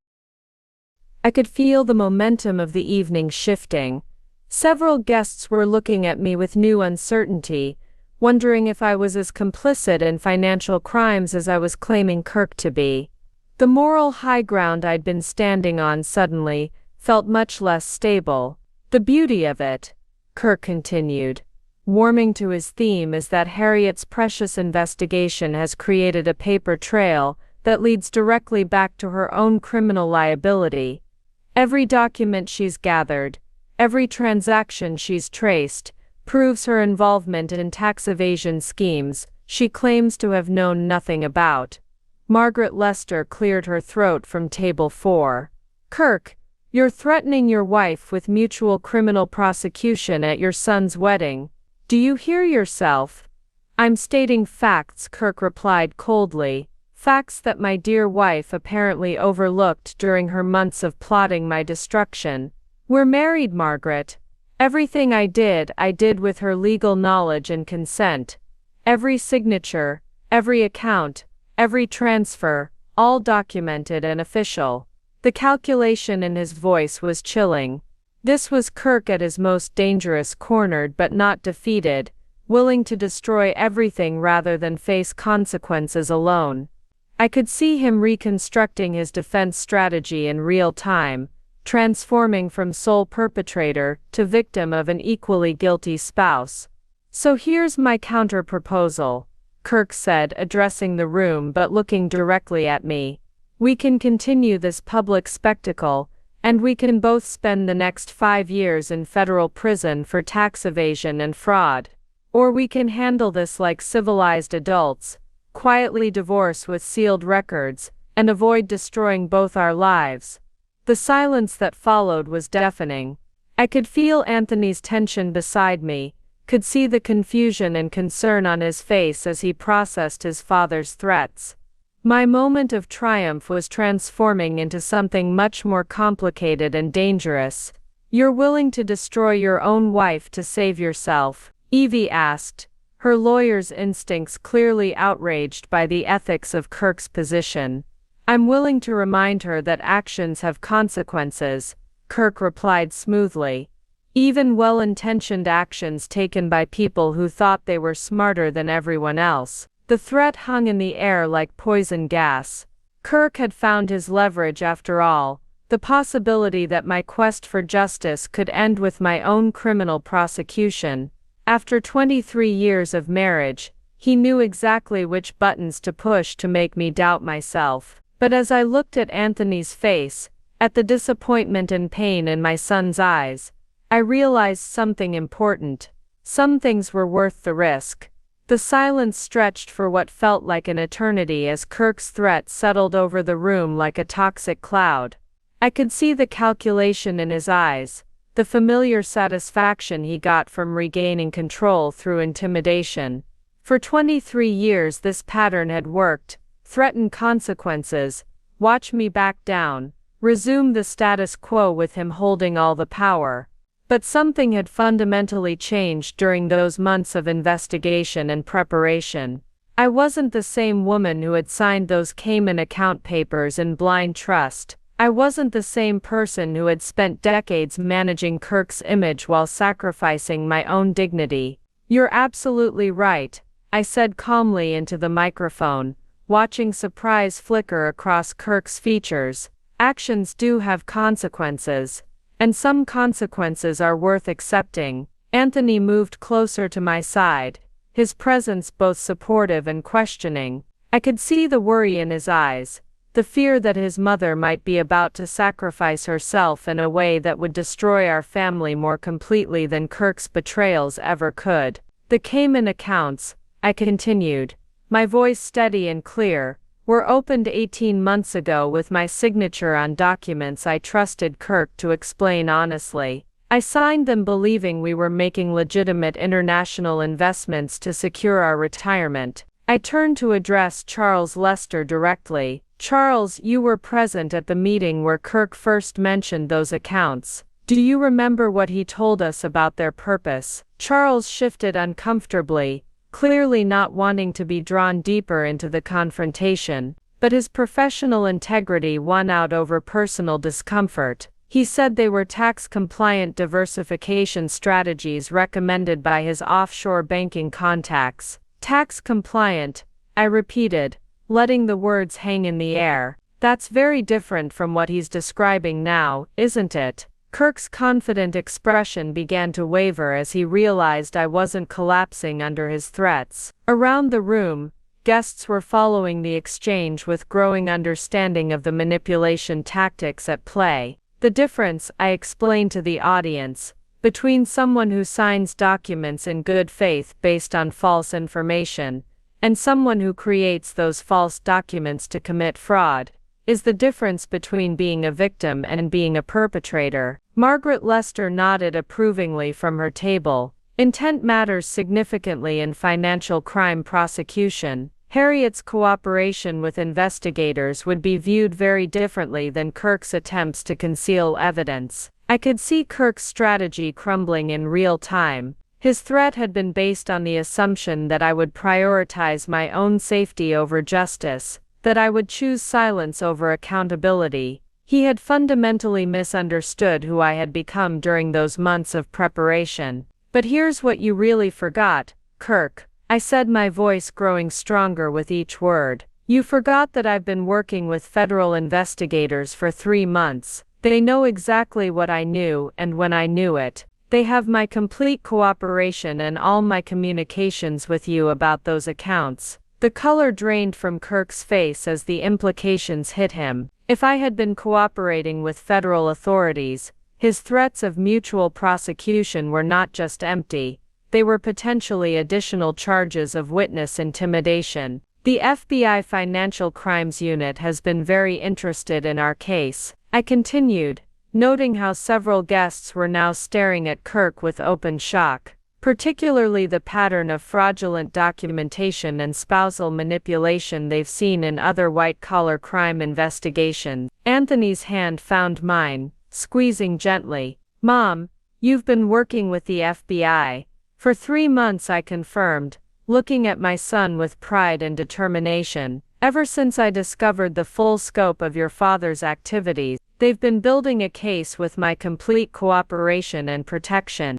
I could feel the momentum of the evening shifting. Several guests were looking at me with new uncertainty, wondering if I was as complicit in financial crimes as I was claiming Kirk to be. The moral high ground I'd been standing on suddenly felt much less stable. "The beauty of it," Kirk continued, warming to his theme, "is that Harriet's precious investigation has created a paper trail that leads directly back to her own criminal liability. Every document she's gathered, every transaction she's traced, proves her involvement in tax evasion schemes she claims to have known nothing about." Margaret Lester cleared her throat from table 4. "Kirk, you're threatening your wife with mutual criminal prosecution at your son's wedding. Do you hear yourself?" "I'm stating facts," Kirk replied coldly, "facts that my dear wife apparently overlooked during her months of plotting my destruction. We're married, Margaret. Everything I did with her legal knowledge and consent. Every signature, every account, every transfer, all documented and official." The calculation in his voice was chilling. This was Kirk at his most dangerous, cornered but not defeated, willing to destroy everything rather than face consequences alone. I could see him reconstructing his defense strategy in real time, transforming from sole perpetrator to victim of an equally guilty spouse. "So here's my counter-proposal," Kirk said, addressing the room but looking directly at me. "We can continue this public spectacle, and we can both spend the next 5 years in federal prison for tax evasion and fraud. Or we can handle this like civilized adults, quietly divorce with sealed records, and avoid destroying both our lives." The silence that followed was deafening. I could feel Anthony's tension beside me, could see the confusion and concern on his face as he processed his father's threats. My moment of triumph was transforming into something much more complicated and dangerous. "You're willing to destroy your own wife to save yourself?" Evie asked, her lawyer's instincts clearly outraged by the ethics of Kirk's position. "I'm willing to remind her that actions have consequences," Kirk replied smoothly. "Even well-intentioned actions taken by people who thought they were smarter than everyone else." The threat hung in the air like poison gas. Kirk had found his leverage after all, the possibility that my quest for justice could end with my own criminal prosecution. After 23 years of marriage, he knew exactly which buttons to push to make me doubt myself. But as I looked at Anthony's face, at the disappointment and pain in my son's eyes, I realized something important. Some things were worth the risk. The silence stretched for what felt like an eternity as Kirk's threat settled over the room like a toxic cloud. I could see the calculation in his eyes, the familiar satisfaction he got from regaining control through intimidation. For 23 years this pattern had worked: threaten consequences, watch me back down, resume the status quo with him holding all the power. But something had fundamentally changed during those months of investigation and preparation. I wasn't the same woman who had signed those Cayman account papers in blind trust. I wasn't the same person who had spent decades managing Kirk's image while sacrificing my own dignity. "You're absolutely right," I said calmly into the microphone, watching surprise flicker across Kirk's features. "Actions do have consequences. And some consequences are worth accepting." Anthony moved closer to my side, his presence both supportive and questioning. I could see the worry in his eyes, the fear that his mother might be about to sacrifice herself in a way that would destroy our family more completely than Kirk's betrayals ever could. "The Cayman accounts," I continued, my voice steady and clear, "were opened 18 months ago with my signature on documents I trusted Kirk to explain honestly. I signed them believing we were making legitimate international investments to secure our retirement." I turned to address Charles Lester directly. "Charles, you were present at the meeting where Kirk first mentioned those accounts. Do you remember what he told us about their purpose?" Charles shifted uncomfortably, clearly not wanting to be drawn deeper into the confrontation, but his professional integrity won out over personal discomfort. He said they were tax-compliant diversification strategies recommended by his offshore banking contacts. "Tax-compliant," I repeated, letting the words hang in the air. "That's very different from what he's describing now, isn't it?" Kirk's confident expression began to waver as he realized I wasn't collapsing under his threats. Around the room, guests were following the exchange with growing understanding of the manipulation tactics at play. "The difference," I explained to the audience, "between someone who signs documents in good faith based on false information, and someone who creates those false documents to commit fraud, is the difference between being a victim and being a perpetrator." Margaret Lester nodded approvingly from her table. "Intent matters significantly in financial crime prosecution. Harriet's cooperation with investigators would be viewed very differently than Kirk's attempts to conceal evidence." I could see Kirk's strategy crumbling in real time. His threat had been based on the assumption that I would prioritize my own safety over justice, that I would choose silence over accountability. He had fundamentally misunderstood who I had become during those months of preparation. "But here's what you really forgot, Kirk," I said, my voice growing stronger with each word. "You forgot that I've been working with federal investigators for 3 months. They know exactly what I knew and when I knew it. They have my complete cooperation and all my communications with you about those accounts." The color drained from Kirk's face as the implications hit him. If I had been cooperating with federal authorities, his threats of mutual prosecution were not just empty, they were potentially additional charges of witness intimidation. "The FBI Financial Crimes Unit has been very interested in our case," I continued, noting how several guests were now staring at Kirk with open shock. "Particularly the pattern of fraudulent documentation and spousal manipulation they've seen in other white-collar crime investigations." Anthony's hand found mine, squeezing gently. "Mom, you've been working with the FBI for 3 months," I confirmed, looking at my son with pride and determination. "Ever since I discovered the full scope of your father's activities, they've been building a case with my complete cooperation and protection."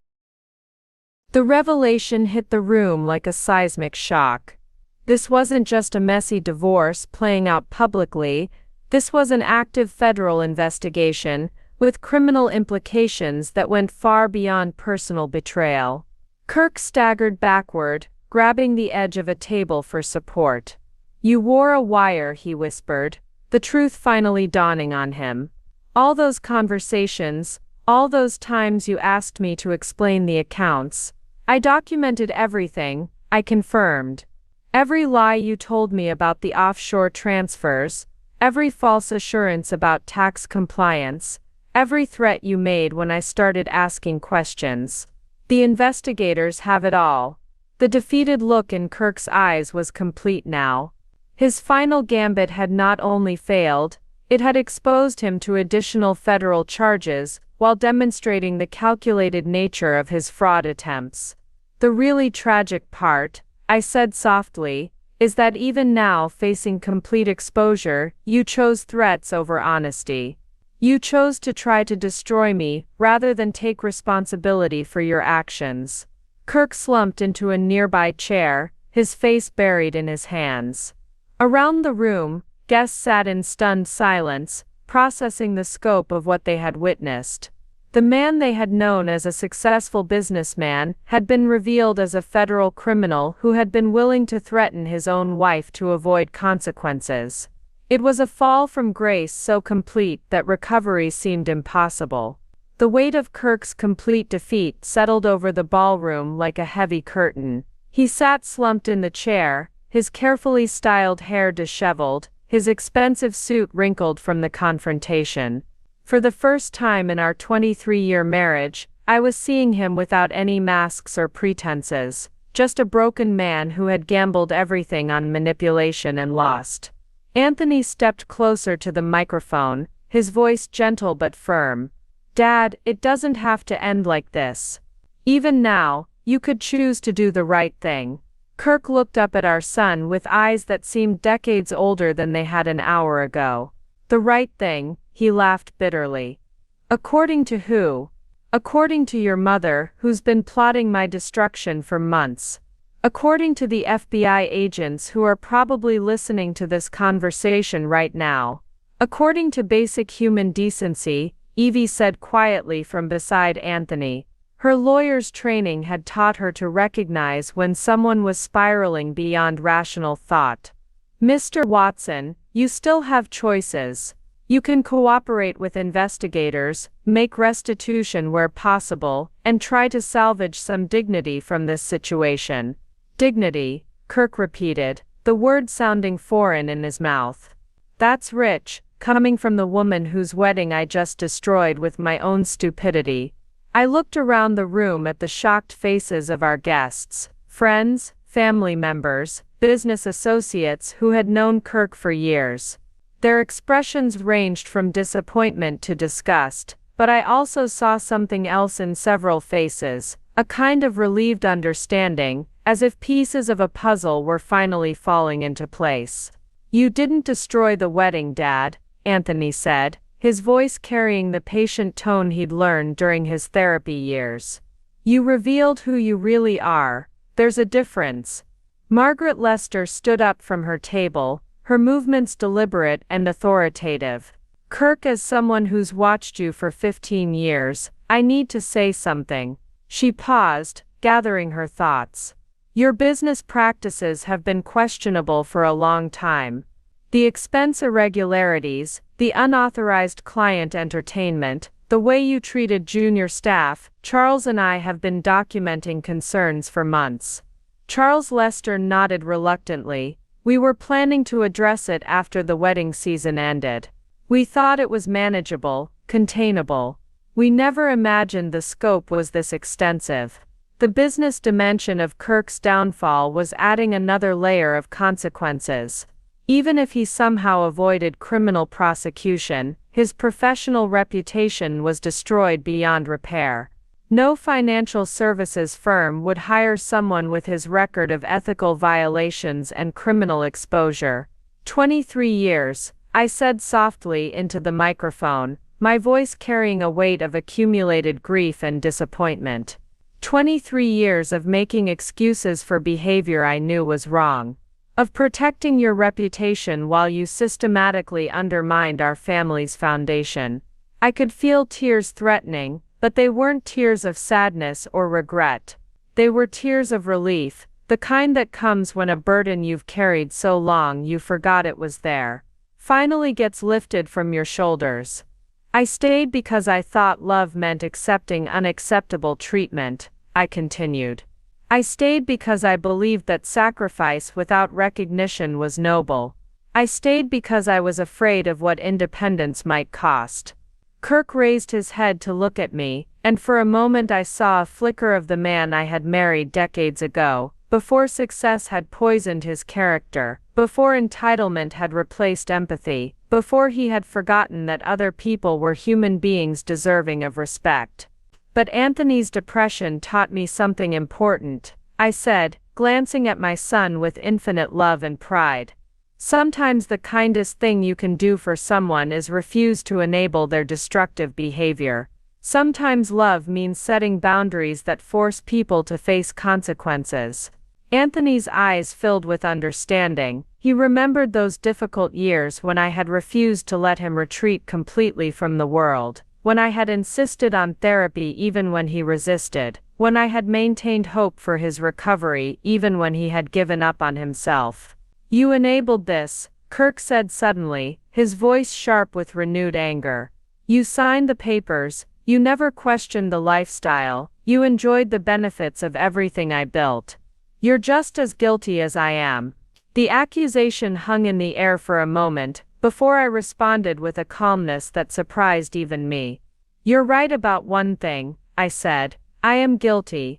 The revelation hit the room like a seismic shock. This wasn't just a messy divorce playing out publicly, this was an active federal investigation, with criminal implications that went far beyond personal betrayal. Kirk staggered backward, grabbing the edge of a table for support. "You wore a wire," he whispered, the truth finally dawning on him. "All those conversations, all those times you asked me to explain the accounts. I documented everything, I confirmed. Every lie you told me about the offshore transfers, every false assurance about tax compliance, every threat you made when I started asking questions. The investigators have it all. The defeated look in Kirk's eyes was complete now. His final gambit had not only failed, it had exposed him to additional federal charges, while demonstrating the calculated nature of his fraud attempts. The really tragic part, I said softly, is that even now, facing complete exposure, you chose threats over honesty. You chose to try to destroy me, rather than take responsibility for your actions. Kirk slumped into a nearby chair, his face buried in his hands. Around the room, guests sat in stunned silence, processing the scope of what they had witnessed. The man they had known as a successful businessman had been revealed as a federal criminal who had been willing to threaten his own wife to avoid consequences. It was a fall from grace so complete that recovery seemed impossible. The weight of Kirk's complete defeat settled over the ballroom like a heavy curtain. He sat slumped in the chair, his carefully styled hair disheveled, his expensive suit wrinkled from the confrontation. For the first time in our 23-year marriage, I was seeing him without any masks or pretenses, just a broken man who had gambled everything on manipulation and lost. Anthony stepped closer to the microphone, his voice gentle but firm. "Dad, it doesn't have to end like this. Even now, you could choose to do the right thing." Kirk looked up at our son with eyes that seemed decades older than they had an hour ago. "The right thing," he laughed bitterly. "According to who?" "According to your mother, who's been plotting my destruction for months. According to the FBI agents who are probably listening to this conversation right now. According to basic human decency," Evie said quietly from beside Anthony. Her lawyer's training had taught her to recognize when someone was spiraling beyond rational thought. "Mr. Watson, you still have choices. You can cooperate with investigators, make restitution where possible, and try to salvage some dignity from this situation." "Dignity," Kirk repeated, the word sounding foreign in his mouth. "That's rich, coming from the woman whose wedding I just destroyed with my own stupidity." I looked around the room at the shocked faces of our guests, friends, family members, business associates who had known Kirk for years. Their expressions ranged from disappointment to disgust, but I also saw something else in several faces, a kind of relieved understanding, as if pieces of a puzzle were finally falling into place. "You didn't destroy the wedding, Dad," Anthony said, his voice carrying the patient tone he'd learned during his therapy years. "You revealed who you really are. There's a difference." Margaret Lester stood up from her table, her movements deliberate and authoritative. "Kirk, as someone who's watched you for 15 years, I need to say something." She paused, gathering her thoughts. "Your business practices have been questionable for a long time. The expense irregularities, the unauthorized client entertainment, the way you treated junior staff, Charles and I have been documenting concerns for months." Charles Lester nodded reluctantly. "We were planning to address it after the wedding season ended. We thought it was manageable, containable. We never imagined the scope was this extensive." The business dimension of Kirk's downfall was adding another layer of consequences. Even if he somehow avoided criminal prosecution, his professional reputation was destroyed beyond repair. No financial services firm would hire someone with his record of ethical violations and criminal exposure. 23 years, I said softly into the microphone, my voice carrying a weight of accumulated grief and disappointment. 23 years of making excuses for behavior I knew was wrong. Of protecting your reputation while you systematically undermined our family's foundation. I could feel tears threatening, but they weren't tears of sadness or regret. They were tears of relief, the kind that comes when a burden you've carried so long you forgot it was there finally gets lifted from your shoulders. I stayed because I thought love meant accepting unacceptable treatment, I continued. I stayed because I believed that sacrifice without recognition was noble. I stayed because I was afraid of what independence might cost. Kirk raised his head to look at me, and for a moment I saw a flicker of the man I had married decades ago, before success had poisoned his character, before entitlement had replaced empathy, before he had forgotten that other people were human beings deserving of respect. But Anthony's depression taught me something important, I said, glancing at my son with infinite love and pride. Sometimes the kindest thing you can do for someone is refuse to enable their destructive behavior. Sometimes love means setting boundaries that force people to face consequences. Anthony's eyes filled with understanding. He remembered those difficult years when I had refused to let him retreat completely from the world, when I had insisted on therapy even when he resisted, when I had maintained hope for his recovery even when he had given up on himself. "You enabled this," Kirk said suddenly, his voice sharp with renewed anger. "You signed the papers, you never questioned the lifestyle, you enjoyed the benefits of everything I built. You're just as guilty as I am." The accusation hung in the air for a moment, before I responded with a calmness that surprised even me. "You're right about one thing," I said. "I am guilty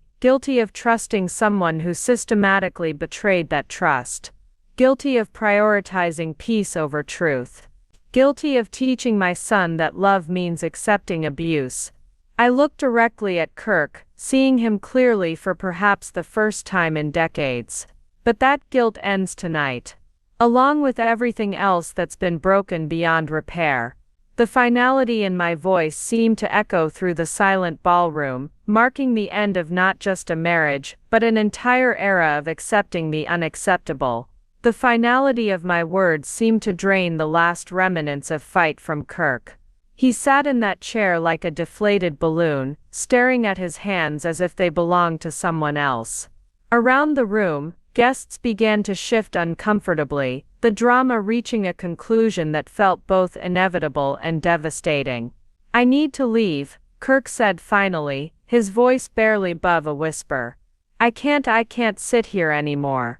of trusting someone who systematically betrayed that trust. Guilty of prioritizing peace over truth. Guilty of teaching my son that love means accepting abuse." I looked directly at Kirk, seeing him clearly for perhaps the first time in decades. "But that guilt ends tonight. Along with everything else that's been broken beyond repair." The finality in my voice seemed to echo through the silent ballroom, marking the end of not just a marriage, but an entire era of accepting the unacceptable. The finality of my words seemed to drain the last remnants of fight from Kirk. He sat in that chair like a deflated balloon, staring at his hands as if they belonged to someone else. Around the room, guests began to shift uncomfortably, the drama reaching a conclusion that felt both inevitable and devastating. "I need to leave," Kirk said finally, his voice barely above a whisper. I can't sit here anymore."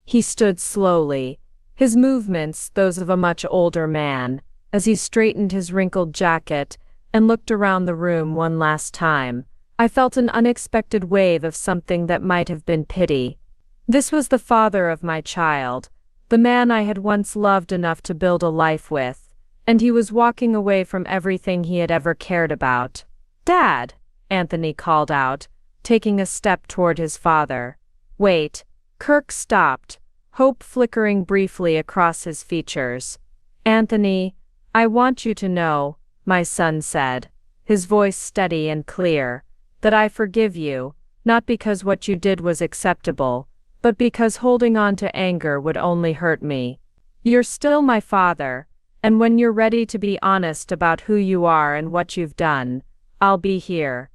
He stood slowly, his movements those of a much older man, as he straightened his wrinkled jacket and looked around the room one last time. I felt an unexpected wave of something that might have been pity. This was the father of my child, the man I had once loved enough to build a life with, and he was walking away from everything he had ever cared about. "Dad!" Anthony called out, taking a step toward his father. "Wait." Kirk stopped, hope flickering briefly across his features. "Anthony, I want you to know," my son said, his voice steady and clear, "that I forgive you, not because what you did was acceptable, but because holding on to anger would only hurt me. You're still my father, and when you're ready to be honest about who you are and what you've done, I'll be here."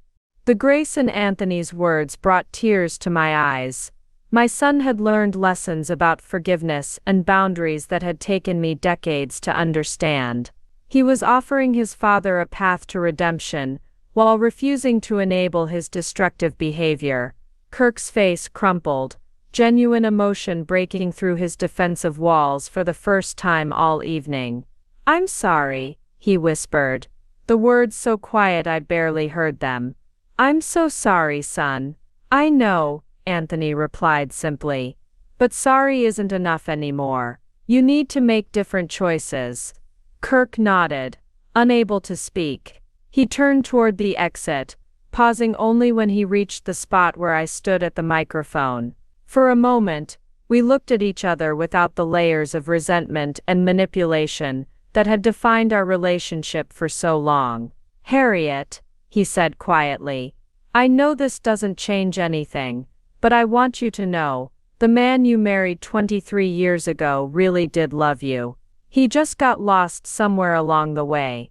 The grace in Anthony's words brought tears to my eyes. My son had learned lessons about forgiveness and boundaries that had taken me decades to understand. He was offering his father a path to redemption, while refusing to enable his destructive behavior. Kirk's face crumpled, genuine emotion breaking through his defensive walls for the first time all evening. "I'm sorry," he whispered, the words so quiet I barely heard them. "I'm so sorry, son." "I know," Anthony replied simply. "But sorry isn't enough anymore. You need to make different choices." Kirk nodded, unable to speak. He turned toward the exit, pausing only when he reached the spot where I stood at the microphone. For a moment, we looked at each other without the layers of resentment and manipulation that had defined our relationship for so long. "Harriet," he said quietly, "I know this doesn't change anything, but I want you to know, the man you married 23 years ago really did love you. He just got lost somewhere along the way."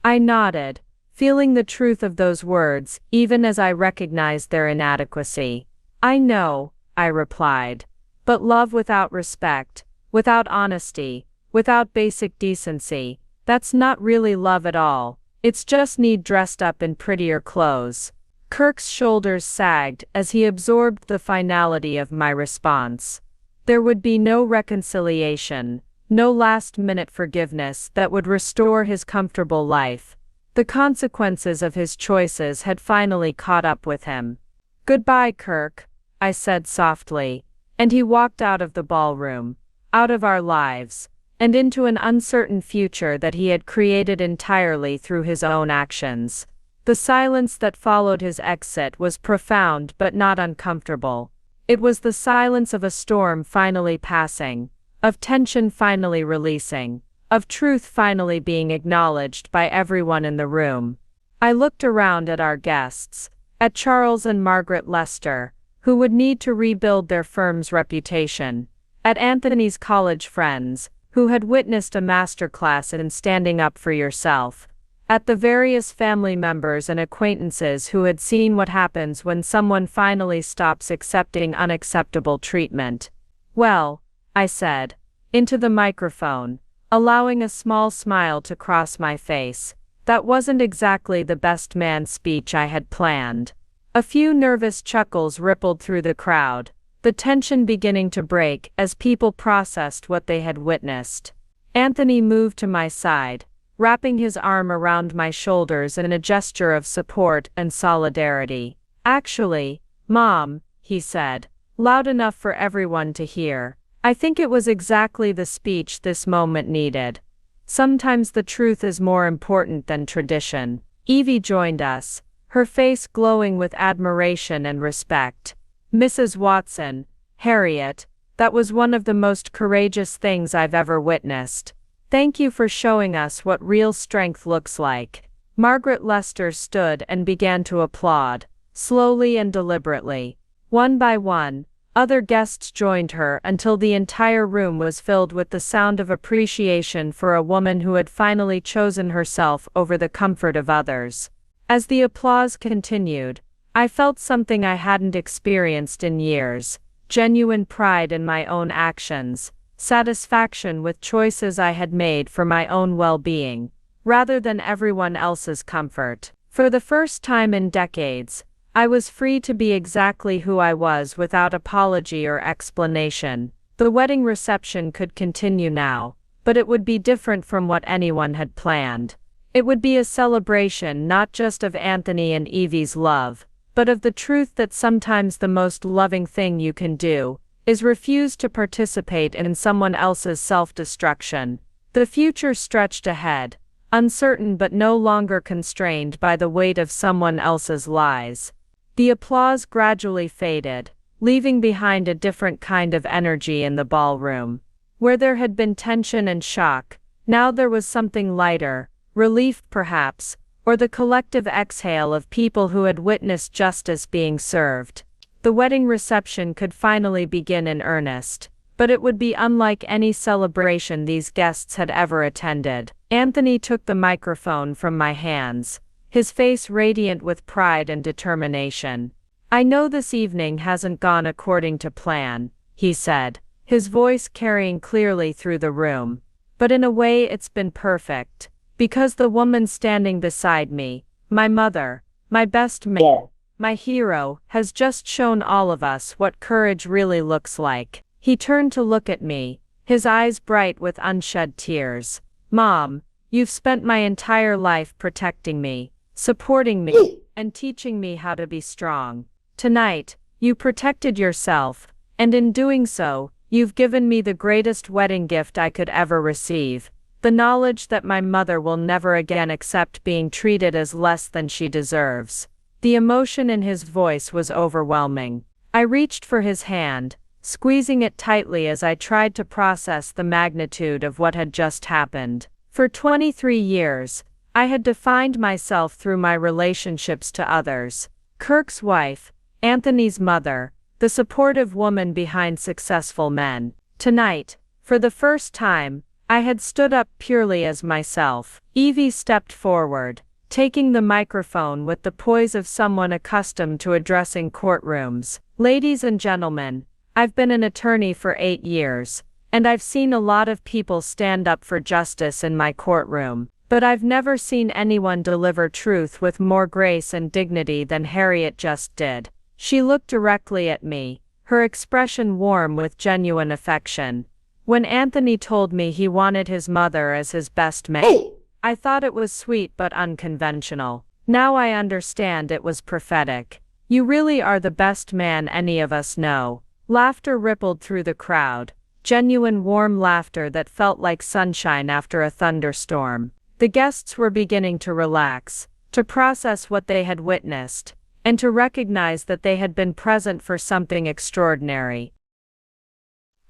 I nodded, feeling the truth of those words, even as I recognized their inadequacy. "I know," I replied. "But love without respect, without honesty, without basic decency, that's not really love at all. It's just need dressed up in prettier clothes." Kirk's shoulders sagged as he absorbed the finality of my response. There would be no reconciliation, no last-minute forgiveness that would restore his comfortable life. The consequences of his choices had finally caught up with him. "Goodbye, Kirk," I said softly, and he walked out of the ballroom, out of our lives, and into an uncertain future that he had created entirely through his own actions. The silence that followed his exit was profound but not uncomfortable. It was the silence of a storm finally passing, of tension finally releasing, of truth finally being acknowledged by everyone in the room. I looked around at our guests, at Charles and Margaret Lester, who would need to rebuild their firm's reputation, at Anthony's college friends, who had witnessed a masterclass in standing up for yourself, at the various family members and acquaintances who had seen what happens when someone finally stops accepting unacceptable treatment. "Well," I said, into the microphone, allowing a small smile to cross my face, "that wasn't exactly the best man speech I had planned." A few nervous chuckles rippled through the crowd, the tension beginning to break as people processed what they had witnessed. Anthony moved to my side, wrapping his arm around my shoulders in a gesture of support and solidarity. "Actually, Mom," he said, loud enough for everyone to hear, "I think it was exactly the speech this moment needed. Sometimes the truth is more important than tradition." Evie joined us, her face glowing with admiration and respect. "Mrs. Watson, Harriet, that was one of the most courageous things I've ever witnessed. Thank you for showing us what real strength looks like." Margaret Lester stood and began to applaud, slowly and deliberately. One by one, other guests joined her until the entire room was filled with the sound of appreciation for a woman who had finally chosen herself over the comfort of others. As the applause continued, I felt something I hadn't experienced in years: genuine pride in my own actions, satisfaction with choices I had made for my own well-being, rather than everyone else's comfort. For the first time in decades, I was free to be exactly who I was without apology or explanation. The wedding reception could continue now, but it would be different from what anyone had planned. It would be a celebration not just of Anthony and Evie's love, but of the truth that sometimes the most loving thing you can do is refuse to participate in someone else's self-destruction. The future stretched ahead, uncertain but no longer constrained by the weight of someone else's lies. The applause gradually faded, leaving behind a different kind of energy in the ballroom. Where there had been tension and shock, now there was something lighter, relief perhaps, or the collective exhale of people who had witnessed justice being served. The wedding reception could finally begin in earnest, but it would be unlike any celebration these guests had ever attended. Anthony took the microphone from my hands, his face radiant with pride and determination. "I know this evening hasn't gone according to plan," he said, his voice carrying clearly through the room, "but in a way it's been perfect, because the woman standing beside me, my mother, my best mate, my hero, has just shown all of us what courage really looks like." He turned to look at me, his eyes bright with unshed tears. "Mom, you've spent my entire life protecting me, supporting me, and teaching me how to be strong. Tonight, you protected yourself, and in doing so, you've given me the greatest wedding gift I could ever receive: the knowledge that my mother will never again accept being treated as less than she deserves." The emotion in his voice was overwhelming. I reached for his hand, squeezing it tightly as I tried to process the magnitude of what had just happened. For 23 years, I had defined myself through my relationships to others: Kirk's wife, Anthony's mother, the supportive woman behind successful men. Tonight, for the first time, I had stood up purely as myself. Evie stepped forward, taking the microphone with the poise of someone accustomed to addressing courtrooms. "Ladies and gentlemen, I've been an attorney for 8 years, and I've seen a lot of people stand up for justice in my courtroom. But I've never seen anyone deliver truth with more grace and dignity than Harriet just did. She looked directly at me, her expression warm with genuine affection. When Anthony told me he wanted his mother as his best mate, I thought it was sweet but unconventional. Now I understand it was prophetic. You really are the best man any of us know. Laughter rippled through the crowd, genuine warm laughter that felt like sunshine after a thunderstorm. The guests were beginning to relax, to process what they had witnessed, and to recognize that they had been present for something extraordinary.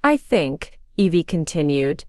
I think, Evie continued,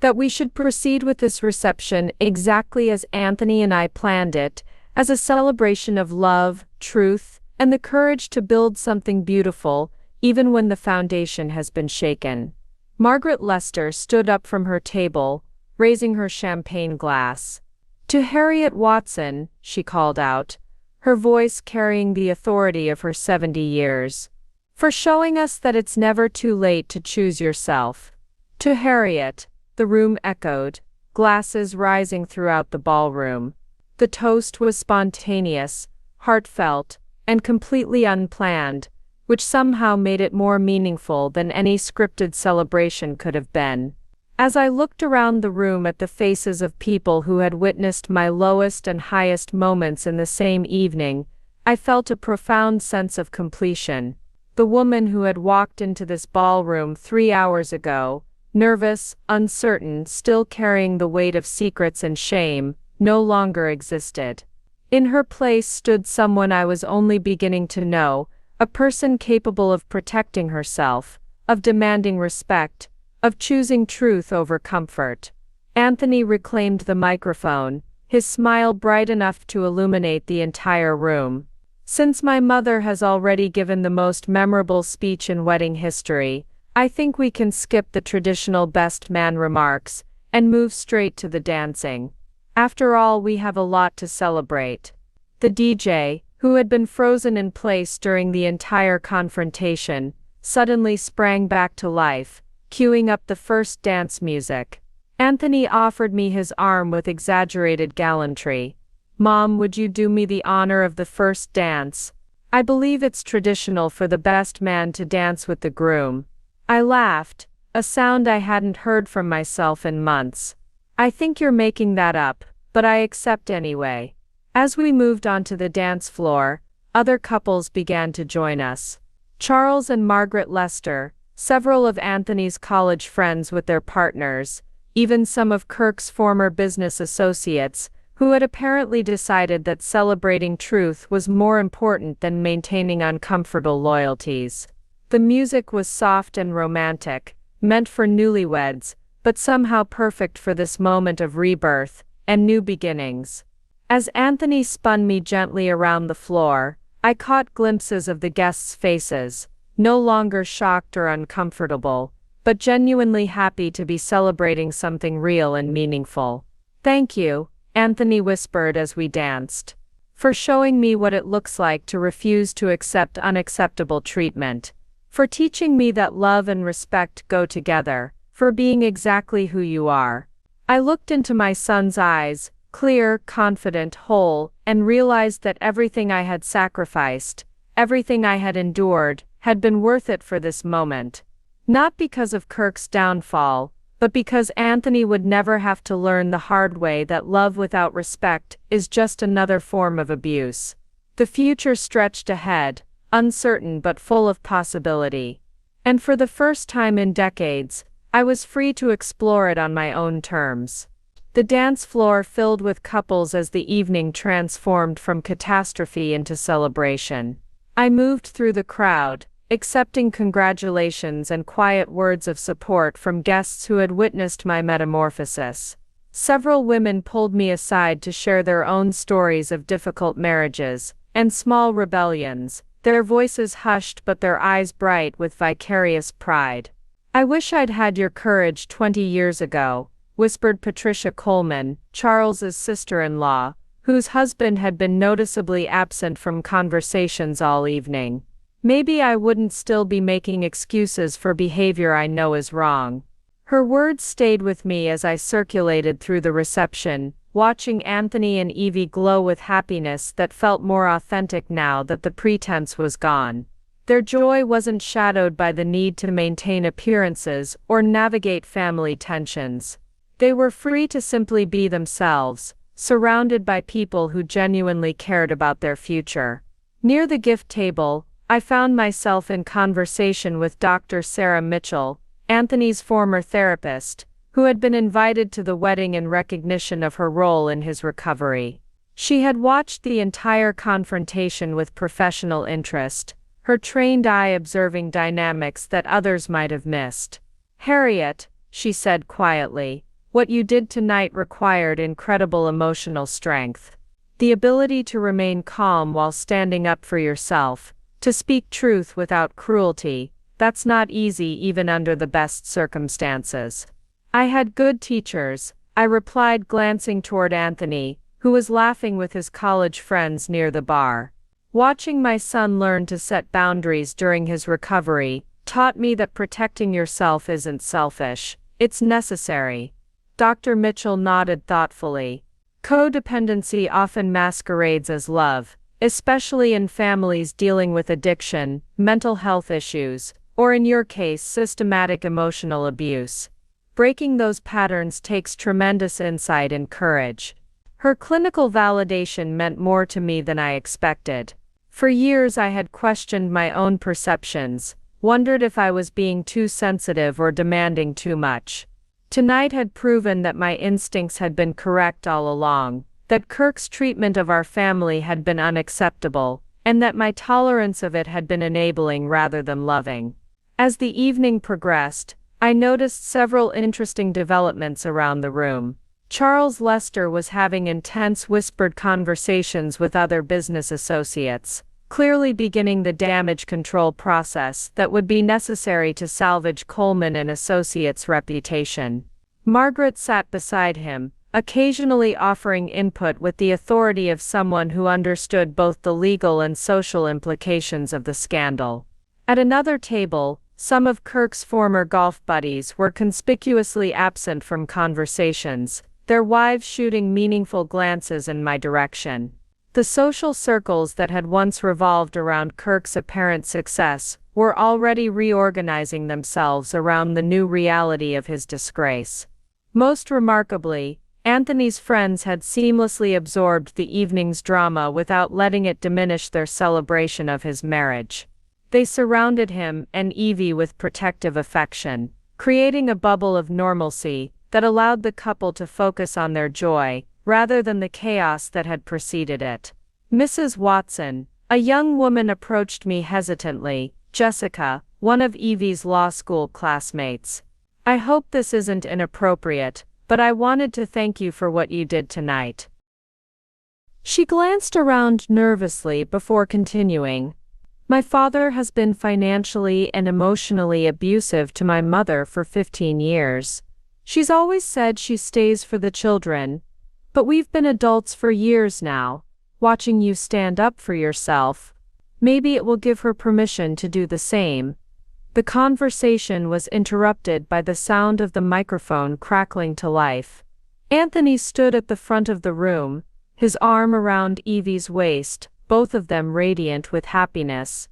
that we should proceed with this reception exactly as Anthony and I planned it, as a celebration of love, truth, and the courage to build something beautiful, even when the foundation has been shaken. Margaret Lester stood up from her table, raising her champagne glass. To Harriet Watson, she called out, her voice carrying the authority of her 70 years. For showing us that it's never too late to choose yourself. To Harriet, the room echoed, glasses rising throughout the ballroom. The toast was spontaneous, heartfelt, and completely unplanned, which somehow made it more meaningful than any scripted celebration could have been. As I looked around the room at the faces of people who had witnessed my lowest and highest moments in the same evening, I felt a profound sense of completion. The woman who had walked into this ballroom 3 hours ago, nervous, uncertain, still carrying the weight of secrets and shame, no longer existed. In her place stood someone I was only beginning to know, a person capable of protecting herself, of demanding respect, of choosing truth over comfort. Anthony reclaimed the microphone, his smile bright enough to illuminate the entire room. Since my mother has already given the most memorable speech in wedding history, I think we can skip the traditional best man remarks and move straight to the dancing. After all, we have a lot to celebrate. The DJ, who had been frozen in place during the entire confrontation, suddenly sprang back to life, cueing up the first dance music. Anthony offered me his arm with exaggerated gallantry. "Mom, would you do me the honor of the first dance? I believe it's traditional for the best man to dance with the groom." I laughed, a sound I hadn't heard from myself in months. "I think you're making that up, but I accept anyway." As we moved onto the dance floor, other couples began to join us. Charles and Margaret Lester, several of Anthony's college friends with their partners, even some of Kirk's former business associates, who had apparently decided that celebrating truth was more important than maintaining uncomfortable loyalties. The music was soft and romantic, meant for newlyweds, but somehow perfect for this moment of rebirth and new beginnings. As Anthony spun me gently around the floor, I caught glimpses of the guests' faces, no longer shocked or uncomfortable, but genuinely happy to be celebrating something real and meaningful. "Thank you," Anthony whispered as we danced, "for showing me what it looks like to refuse to accept unacceptable treatment, for teaching me that love and respect go together, for being exactly who you are." I looked into my son's eyes, clear, confident, whole, and realized that everything I had sacrificed, everything I had endured, had been worth it for this moment. Not because of Kirk's downfall, but because Anthony would never have to learn the hard way that love without respect is just another form of abuse. The future stretched ahead, uncertain but full of possibility. And for the first time in decades, I was free to explore it on my own terms. The dance floor filled with couples as the evening transformed from catastrophe into celebration. I moved through the crowd, accepting congratulations and quiet words of support from guests who had witnessed my metamorphosis. Several women pulled me aside to share their own stories of difficult marriages and small rebellions, their voices hushed but their eyes bright with vicarious pride. "I wish I'd had your courage 20 years ago," whispered Patricia Coleman, Charles's sister-in-law, whose husband had been noticeably absent from conversations all evening. "Maybe I wouldn't still be making excuses for behavior I know is wrong." Her words stayed with me as I circulated through the reception, watching Anthony and Evie glow with happiness that felt more authentic now that the pretense was gone. Their joy wasn't shadowed by the need to maintain appearances or navigate family tensions. They were free to simply be themselves, surrounded by people who genuinely cared about their future. Near the gift table, I found myself in conversation with Dr. Sarah Mitchell, Anthony's former therapist, who had been invited to the wedding in recognition of her role in his recovery. She had watched the entire confrontation with professional interest, her trained eye observing dynamics that others might have missed. "Harriet," she said quietly, "what you did tonight required incredible emotional strength. The ability to remain calm while standing up for yourself, to speak truth without cruelty, that's not easy even under the best circumstances." "I had good teachers," I replied, glancing toward Anthony, who was laughing with his college friends near the bar. "Watching my son learn to set boundaries during his recovery taught me that protecting yourself isn't selfish, it's necessary." Dr. Mitchell nodded thoughtfully. "Codependency often masquerades as love, especially in families dealing with addiction, mental health issues, or in your case, systematic emotional abuse. Breaking those patterns takes tremendous insight and courage." Her clinical validation meant more to me than I expected. For years I had questioned my own perceptions, wondered if I was being too sensitive or demanding too much. Tonight had proven that my instincts had been correct all along, that Kirk's treatment of our family had been unacceptable, and that my tolerance of it had been enabling rather than loving. As the evening progressed, I noticed several interesting developments around the room. Charles Lester was having intense whispered conversations with other business associates, clearly beginning the damage control process that would be necessary to salvage Coleman and Associates' reputation. Margaret sat beside him, occasionally offering input with the authority of someone who understood both the legal and social implications of the scandal. At another table, some of Kirk's former golf buddies were conspicuously absent from conversations, their wives shooting meaningful glances in my direction. The social circles that had once revolved around Kirk's apparent success were already reorganizing themselves around the new reality of his disgrace. Most remarkably, Anthony's friends had seamlessly absorbed the evening's drama without letting it diminish their celebration of his marriage. They surrounded him and Evie with protective affection, creating a bubble of normalcy that allowed the couple to focus on their joy, rather than the chaos that had preceded it. "Mrs. Watson," a young woman approached me hesitantly, Jessica, one of Evie's law school classmates. "I hope this isn't inappropriate, but I wanted to thank you for what you did tonight." She glanced around nervously before continuing. "My father has been financially and emotionally abusive to my mother for 15 years. She's always said she stays for the children, but we've been adults for years now. Watching you stand up for yourself, maybe it will give her permission to do the same." The conversation was interrupted by the sound of the microphone crackling to life. Anthony stood at the front of the room, his arm around Evie's waist, both of them radiant with happiness.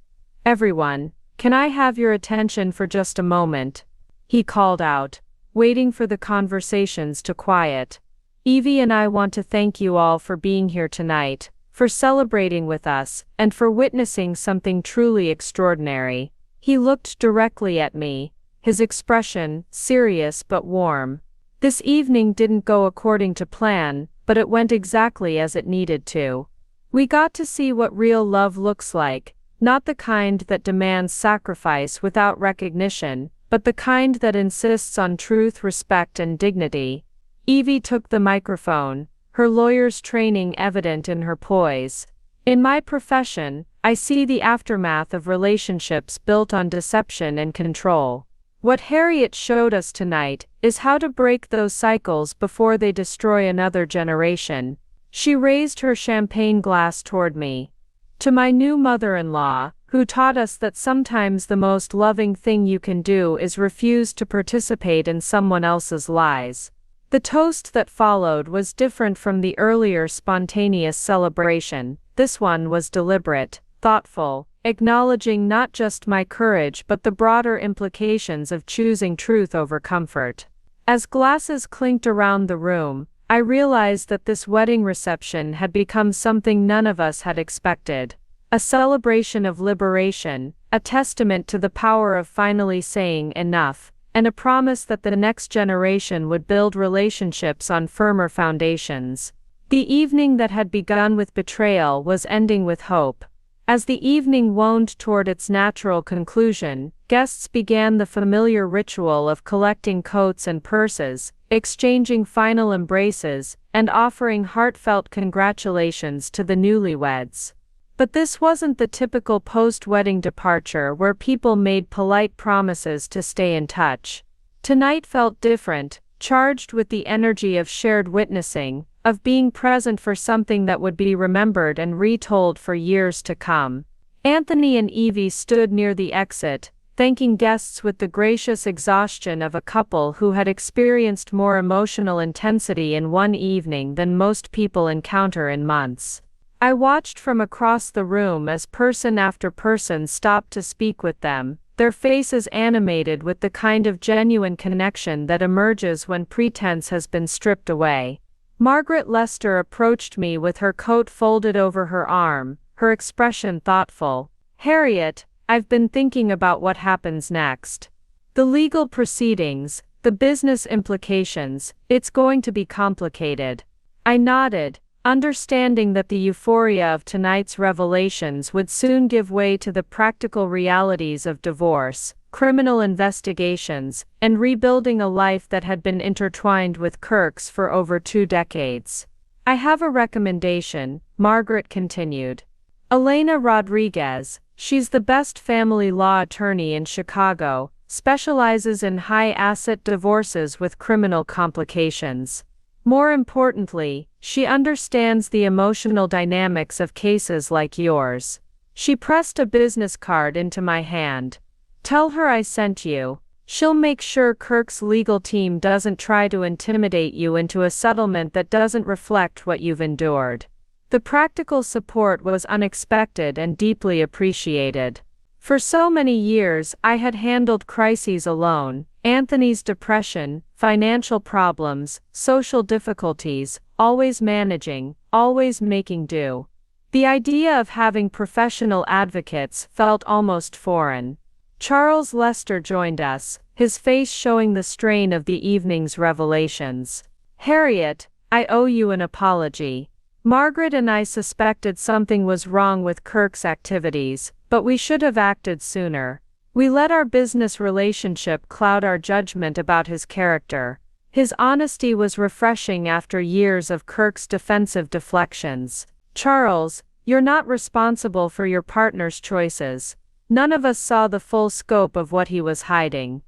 "Everyone, can I have your attention for just a moment?" he called out, waiting for the conversations to quiet. "Evie and I want to thank you all for being here tonight, for celebrating with us, and for witnessing something truly extraordinary." He looked directly at me, his expression serious but warm. "This evening didn't go according to plan, but it went exactly as it needed to. We got to see what real love looks like, not the kind that demands sacrifice without recognition, but the kind that insists on truth, respect, and dignity." Evie took the microphone, her lawyer's training evident in her poise. "In my profession, I see the aftermath of relationships built on deception and control. What Harriet showed us tonight is how to break those cycles before they destroy another generation." She raised her champagne glass toward me. "To my new mother-in-law, who taught us that sometimes the most loving thing you can do is refuse to participate in someone else's lies. The toast that followed was different from the earlier spontaneous celebration. This one was deliberate, thoughtful, acknowledging not just my courage but the broader implications of choosing truth over comfort. As glasses clinked around the room, I realized that this wedding reception had become something none of us had expected. A celebration of liberation, a testament to the power of finally saying enough, and a promise that the next generation would build relationships on firmer foundations. The evening that had begun with betrayal was ending with hope. As the evening wound toward its natural conclusion, guests began the familiar ritual of collecting coats and purses, exchanging final embraces, and offering heartfelt congratulations to the newlyweds. But this wasn't the typical post-wedding departure where people made polite promises to stay in touch. Tonight felt different, charged with the energy of shared witnessing, of being present for something that would be remembered and retold for years to come. Anthony and Evie stood near the exit, thanking guests with the gracious exhaustion of a couple who had experienced more emotional intensity in one evening than most people encounter in months. I watched from across the room as person after person stopped to speak with them, their faces animated with the kind of genuine connection that emerges when pretense has been stripped away. Margaret Lester approached me with her coat folded over her arm, her expression thoughtful. "Harriet, I've been thinking about what happens next. The legal proceedings, the business implications, it's going to be complicated." I nodded, understanding that the euphoria of tonight's revelations would soon give way to the practical realities of divorce, criminal investigations, and rebuilding a life that had been intertwined with Kirk's for over 2 decades. "I have a recommendation," Margaret continued. "Elena Rodriguez, she's the best family law attorney in Chicago, specializes in high-asset divorces with criminal complications. More importantly, she understands the emotional dynamics of cases like yours." She pressed a business card into my hand. "Tell her I sent you. She'll make sure Kirk's legal team doesn't try to intimidate you into a settlement that doesn't reflect what you've endured." The practical support was unexpected and deeply appreciated. For so many years I had handled crises alone: Anthony's depression, financial problems, social difficulties, always managing, always making do. The idea of having professional advocates felt almost foreign. Charles Lester joined us, his face showing the strain of the evening's revelations. "Harriet, I owe you an apology. Margaret and I suspected something was wrong with Kirk's activities, but we should have acted sooner. We let our business relationship cloud our judgment about his character." His honesty was refreshing after years of Kirk's defensive deflections. "Charles, you're not responsible for your partner's choices. None of us saw the full scope of what he was hiding."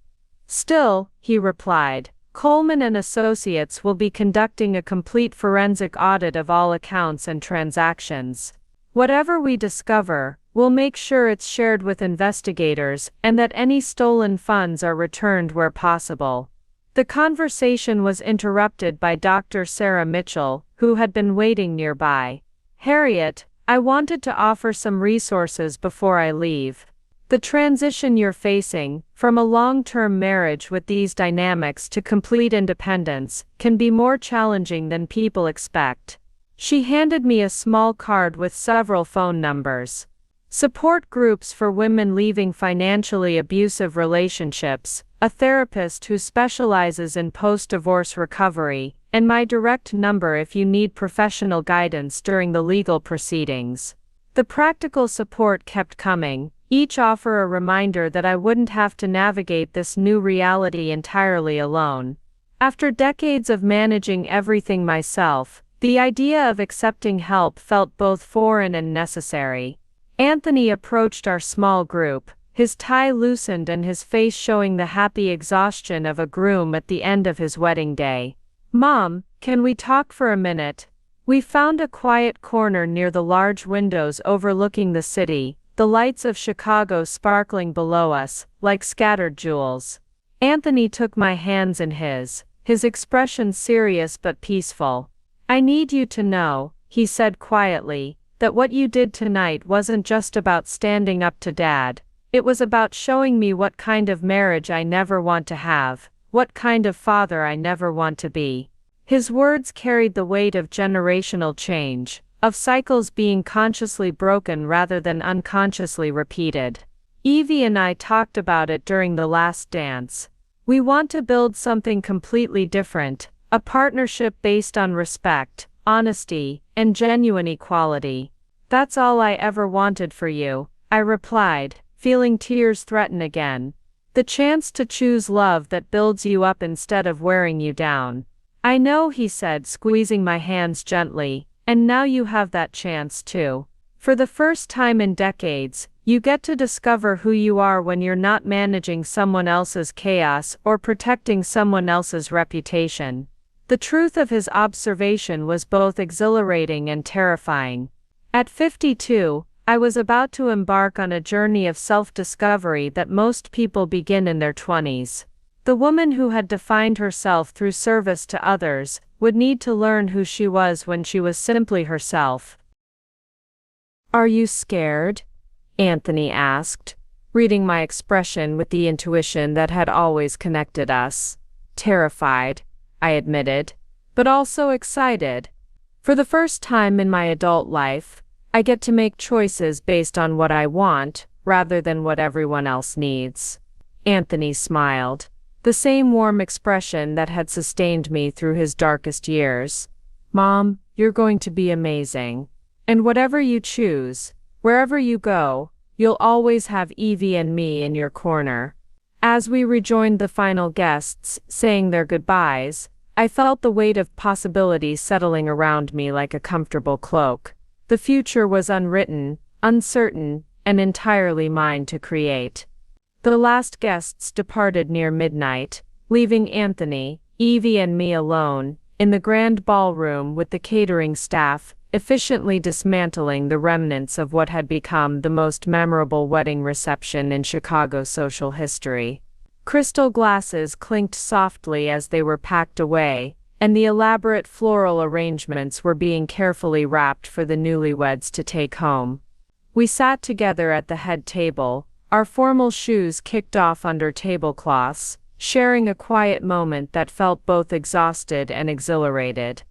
"Still," he replied, "Coleman and Associates will be conducting a complete forensic audit of all accounts and transactions. Whatever we discover, we'll make sure it's shared with investigators and that any stolen funds are returned where possible." The conversation was interrupted by Dr. Sarah Mitchell, who had been waiting nearby. "Harriet, I wanted to offer some resources before I leave. The transition you're facing, from a long-term marriage with these dynamics to complete independence, can be more challenging than people expect." She handed me a small card with several phone numbers. Support groups for women leaving financially abusive relationships, a therapist who specializes in post-divorce recovery, and my direct number if you need professional guidance during the legal proceedings. The practical support kept coming, each offer a reminder that I wouldn't have to navigate this new reality entirely alone. After decades of managing everything myself, the idea of accepting help felt both foreign and necessary. Anthony approached our small group, his tie loosened and his face showing the happy exhaustion of a groom at the end of his wedding day. "Mom, can we talk for a minute?" We found a quiet corner near the large windows overlooking the city, the lights of Chicago sparkling below us, like scattered jewels. Anthony took my hands in his expression serious but peaceful. "I need you to know," he said quietly, "that what you did tonight wasn't just about standing up to Dad. It was about showing me what kind of marriage I never want to have, what kind of father I never want to be." His words carried the weight of generational change, of cycles being consciously broken rather than unconsciously repeated. Evie and I talked about it during the last dance. We want to build something completely different, a partnership based on respect, honesty, and genuine equality. "That's all I ever wanted for you," I replied, feeling tears threaten again. "The chance to choose love that builds you up instead of wearing you down." "I know," he said, squeezing my hands gently, "and now you have that chance too. For the first time in decades, you get to discover who you are when you're not managing someone else's chaos or protecting someone else's reputation." The truth of his observation was both exhilarating and terrifying. At 52, I was about to embark on a journey of self-discovery that most people begin in their 20s. The woman who had defined herself through service to others would need to learn who she was when she was simply herself. "Are you scared?" Anthony asked, reading my expression with the intuition that had always connected us. "Terrified," I admitted, "but also excited. For the first time in my adult life, I get to make choices based on what I want, rather than what everyone else needs." Anthony smiled, the same warm expression that had sustained me through his darkest years. "Mom, you're going to be amazing. And whatever you choose, wherever you go, you'll always have Evie and me in your corner." As we rejoined the final guests, saying their goodbyes, I felt the weight of possibility settling around me like a comfortable cloak. The future was unwritten, uncertain, and entirely mine to create. The last guests departed near midnight, leaving Anthony, Evie and me alone, in the grand ballroom with the catering staff, efficiently dismantling the remnants of what had become the most memorable wedding reception in Chicago social history. Crystal glasses clinked softly as they were packed away, and the elaborate floral arrangements were being carefully wrapped for the newlyweds to take home. We sat together at the head table, our formal shoes kicked off under tablecloths, sharing a quiet moment that felt both exhausted and exhilarated.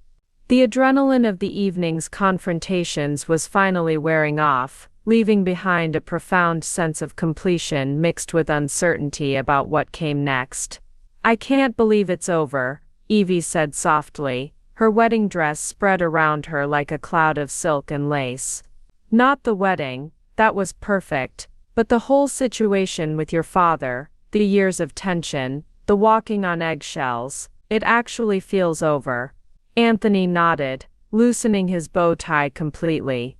The adrenaline of the evening's confrontations was finally wearing off, leaving behind a profound sense of completion mixed with uncertainty about what came next. "I can't believe it's over," Evie said softly, her wedding dress spread around her like a cloud of silk and lace. "Not the wedding, that was perfect, but the whole situation with your father, the years of tension, the walking on eggshells, it actually feels over." Anthony nodded, loosening his bow tie completely.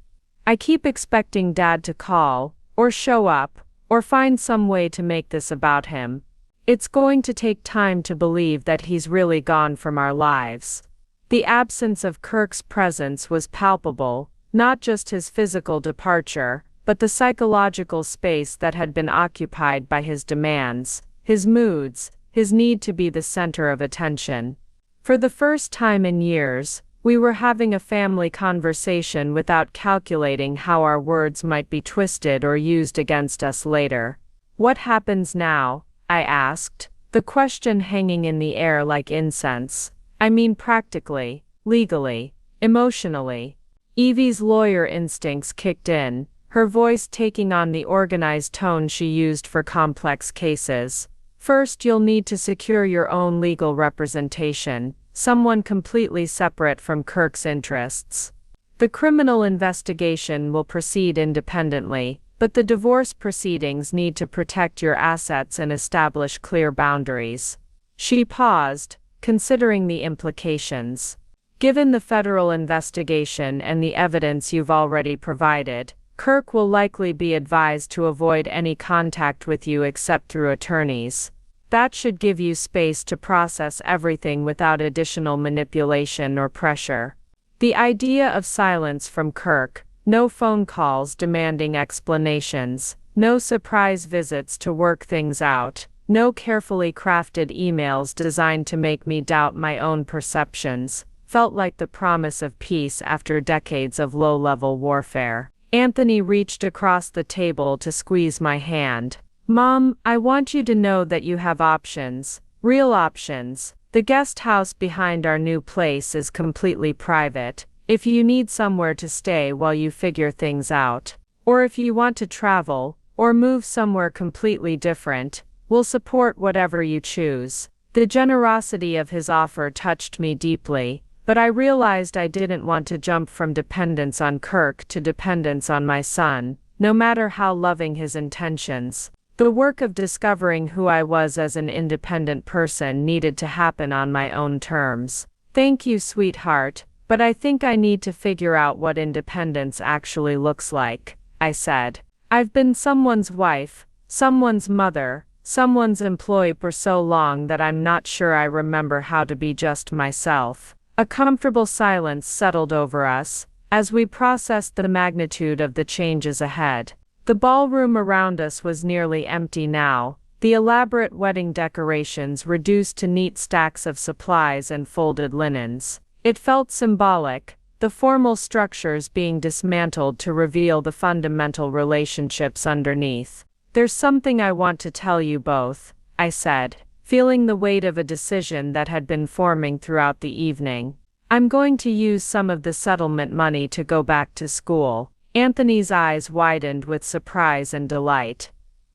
"I keep expecting Dad to call, or show up, or find some way to make this about him. It's going to take time to believe that he's really gone from our lives." The absence of Kirk's presence was palpable, not just his physical departure, but the psychological space that had been occupied by his demands, his moods, his need to be the center of attention. For the first time in years, we were having a family conversation without calculating how our words might be twisted or used against us later. "What happens now?" I asked, the question hanging in the air like incense. "I mean practically, legally, emotionally." Evie's lawyer instincts kicked in, her voice taking on the organized tone she used for complex cases. "First, you'll need to secure your own legal representation, someone completely separate from Kirk's interests. The criminal investigation will proceed independently, but the divorce proceedings need to protect your assets and establish clear boundaries." She paused, considering the implications. "Given the federal investigation and the evidence you've already provided, Kirk will likely be advised to avoid any contact with you except through attorneys. That should give you space to process everything without additional manipulation or pressure. The idea of silence from Kirk, no phone calls demanding explanations, no surprise visits to work things out, No carefully crafted emails designed to make me doubt my own perceptions. Felt like the promise of peace after decades of low-level warfare. Anthony reached across the table to squeeze my hand. "Mom, I want you to know that you have options. Real options. The guest house behind our new place is completely private. If you need somewhere to stay while you figure things out, or if you want to travel, or move somewhere completely different, we'll support whatever you choose." The generosity of his offer touched me deeply, but I realized I didn't want to jump from dependence on Kirk to dependence on my son, no matter how loving his intentions. The work of discovering who I was as an independent person needed to happen on my own terms. "Thank you, sweetheart, but I think I need to figure out what independence actually looks like," I said. "I've been someone's wife, someone's mother, someone's employee for so long that I'm not sure I remember how to be just myself." A comfortable silence settled over us, as we processed the magnitude of the changes ahead. The ballroom around us was nearly empty now, the elaborate wedding decorations reduced to neat stacks of supplies and folded linens. It felt symbolic, the formal structures being dismantled to reveal the fundamental relationships underneath. "There's something I want to tell you both," I said, feeling the weight of a decision that had been forming throughout the evening. "I'm going to use some of the settlement money to go back to school." Anthony's eyes widened with surprise and delight.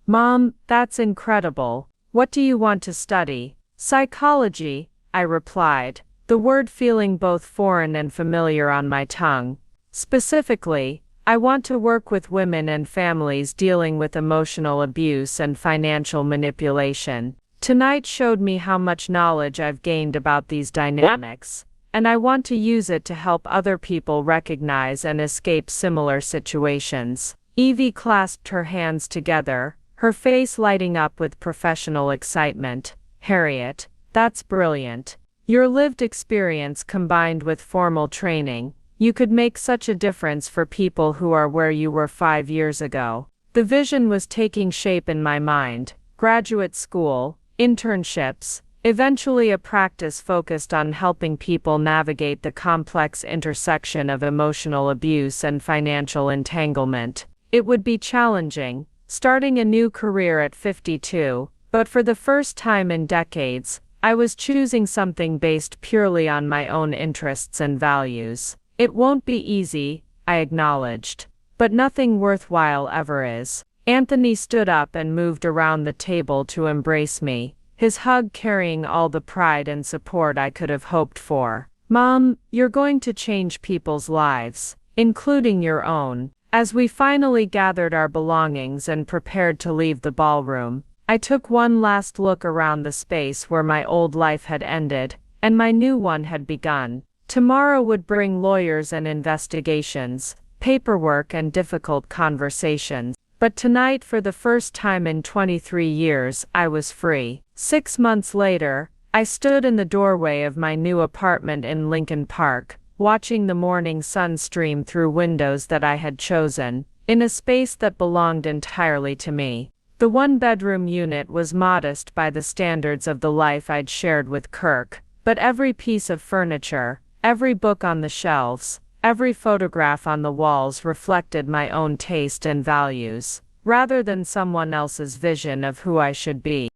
"Mom, that's incredible. What do you want to study?" "Psychology," I replied, the word feeling both foreign and familiar on my tongue. "Specifically, I want to work with women and families dealing with emotional abuse and financial manipulation." Tonight showed me how much knowledge I've gained about these dynamics, and I want to use it to help other people recognize and escape similar situations. Evie clasped her hands together, her face lighting up with professional excitement. "Harriet, that's brilliant. Your lived experience combined with formal training, you could make such a difference for people who are where you were 5 years ago." The vision was taking shape in my mind: graduate school, internships, eventually a practice focused on helping people navigate the complex intersection of emotional abuse and financial entanglement. It would be challenging, starting a new career at 52, but for the first time in decades, I was choosing something based purely on my own interests and values. "It won't be easy," I acknowledged, "but nothing worthwhile ever is." Anthony stood up and moved around the table to embrace me, his hug carrying all the pride and support I could have hoped for. "Mom, you're going to change people's lives, including your own." As we finally gathered our belongings and prepared to leave the ballroom, I took one last look around the space where my old life had ended, and my new one had begun. Tomorrow would bring lawyers and investigations, paperwork and difficult conversations. But tonight, for the first time in 23 years, I was free. 6 months later, I stood in the doorway of my new apartment in Lincoln Park, watching the morning sun stream through windows that I had chosen, in a space that belonged entirely to me. The one-bedroom unit was modest by the standards of the life I'd shared with Kirk, but every piece of furniture, every book on the shelves, every photograph on the walls reflected my own taste and values, rather than someone else's vision of who I should be.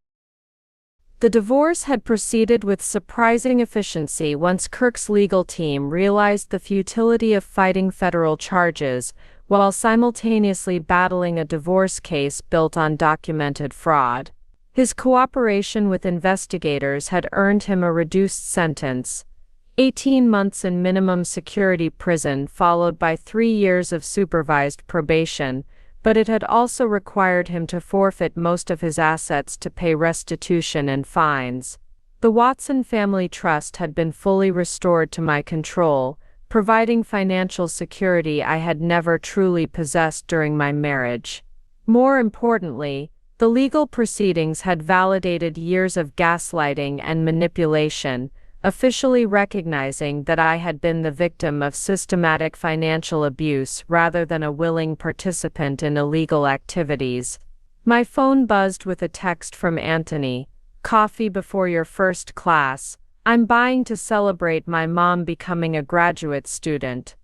The divorce had proceeded with surprising efficiency once Kirk's legal team realized the futility of fighting federal charges while simultaneously battling a divorce case built on documented fraud. His cooperation with investigators had earned him a reduced sentence, 18 months in minimum security prison followed by 3 years of supervised probation, but it had also required him to forfeit most of his assets to pay restitution and fines. The Watson Family Trust had been fully restored to my control, providing financial security I had never truly possessed during my marriage. More importantly, the legal proceedings had validated years of gaslighting and manipulation, officially recognizing that I had been the victim of systematic financial abuse rather than a willing participant in illegal activities. My phone buzzed with a text from Anthony. Coffee before your first class. I'm buying to celebrate my mom becoming a graduate student.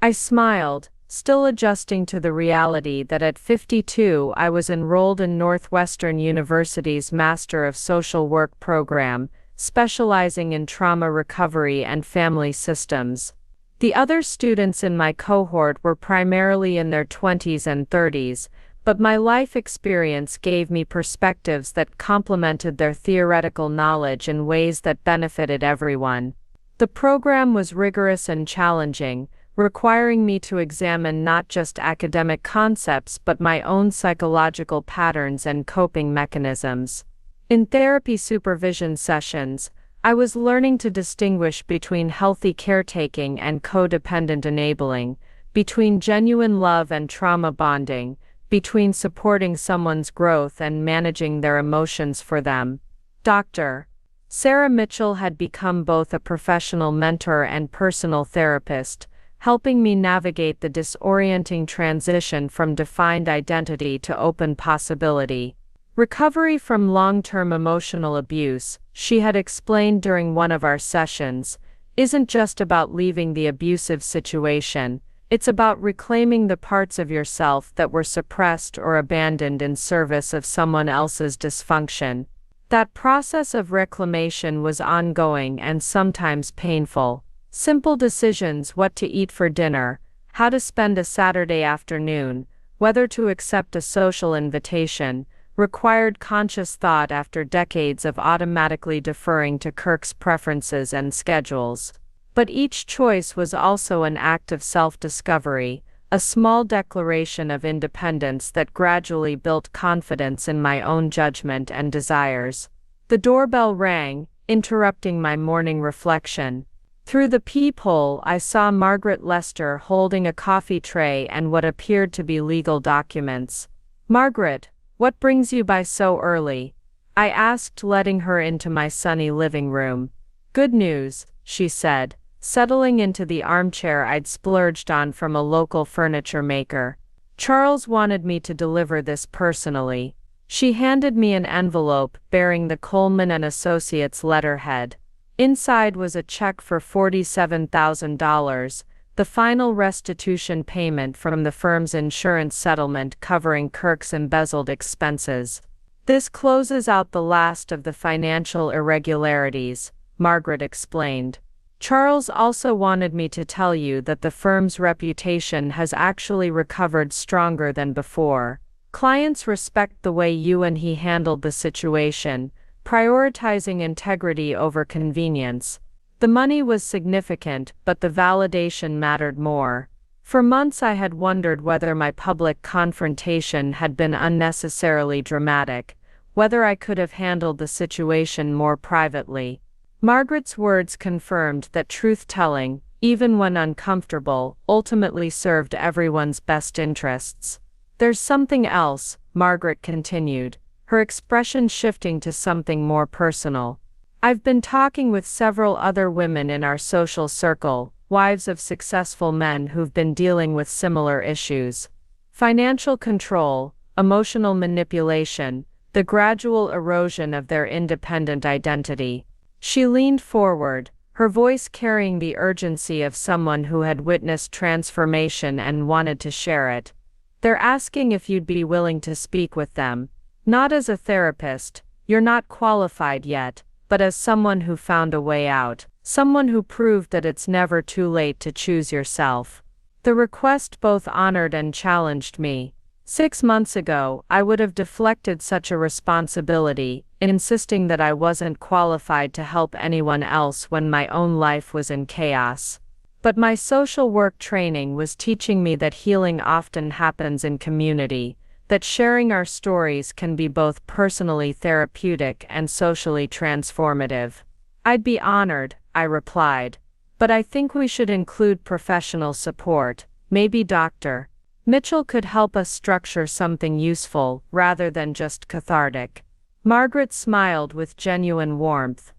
I smiled, still adjusting to the reality that at 52 I was enrolled in Northwestern University's Master of Social Work program, specializing in trauma recovery and family systems. The other students in my cohort were primarily in their 20s and 30s, but my life experience gave me perspectives that complemented their theoretical knowledge in ways that benefited everyone. The program was rigorous and challenging, requiring me to examine not just academic concepts but my own psychological patterns and coping mechanisms. In therapy supervision sessions, I was learning to distinguish between healthy caretaking and codependent enabling, between genuine love and trauma bonding, between supporting someone's growth and managing their emotions for them. Dr. Sarah Mitchell had become both a professional mentor and personal therapist, helping me navigate the disorienting transition from defined identity to open possibility. Recovery from long-term emotional abuse, she had explained during one of our sessions, isn't just about leaving the abusive situation. It's about reclaiming the parts of yourself that were suppressed or abandoned in service of someone else's dysfunction. That process of reclamation was ongoing and sometimes painful. Simple decisions: what to eat for dinner, how to spend a Saturday afternoon, whether to accept a social invitation, required conscious thought after decades of automatically deferring to Kirk's preferences and schedules. But each choice was also an act of self-discovery, a small declaration of independence that gradually built confidence in my own judgment and desires. The doorbell rang, interrupting my morning reflection. Through the peephole, I saw Margaret Lester holding a coffee tray and what appeared to be legal documents. "Margaret, what brings you by so early?" I asked, letting her into my sunny living room. "Good news," she said, settling into the armchair I'd splurged on from a local furniture maker. "Charles wanted me to deliver this personally." She handed me an envelope bearing the Coleman and Associates letterhead. Inside was a check for $47,000, the final restitution payment from the firm's insurance settlement covering Kirk's embezzled expenses. "This closes out the last of the financial irregularities," Margaret explained. "Charles also wanted me to tell you that the firm's reputation has actually recovered stronger than before. Clients respect the way you and he handled the situation, prioritizing integrity over convenience." The money was significant, but the validation mattered more. For months I had wondered whether my public confrontation had been unnecessarily dramatic, whether I could have handled the situation more privately. Margaret's words confirmed that truth-telling, even when uncomfortable, ultimately served everyone's best interests. "There's something else," Margaret continued, her expression shifting to something more personal. "I've been talking with several other women in our social circle, wives of successful men who've been dealing with similar issues. Financial control, emotional manipulation, the gradual erosion of their independent identity." She leaned forward, her voice carrying the urgency of someone who had witnessed transformation and wanted to share it. "They're asking if you'd be willing to speak with them. Not as a therapist, you're not qualified yet, but as someone who found a way out, someone who proved that it's never too late to choose yourself." The request both honored and challenged me. 6 months ago, I would have deflected such a responsibility, insisting that I wasn't qualified to help anyone else when my own life was in chaos. But my social work training was teaching me that healing often happens in community, that sharing our stories can be both personally therapeutic and socially transformative. "I'd be honored," I replied, "but I think we should include professional support. Maybe Dr. Mitchell could help us structure something useful, rather than just cathartic." Margaret smiled with genuine warmth.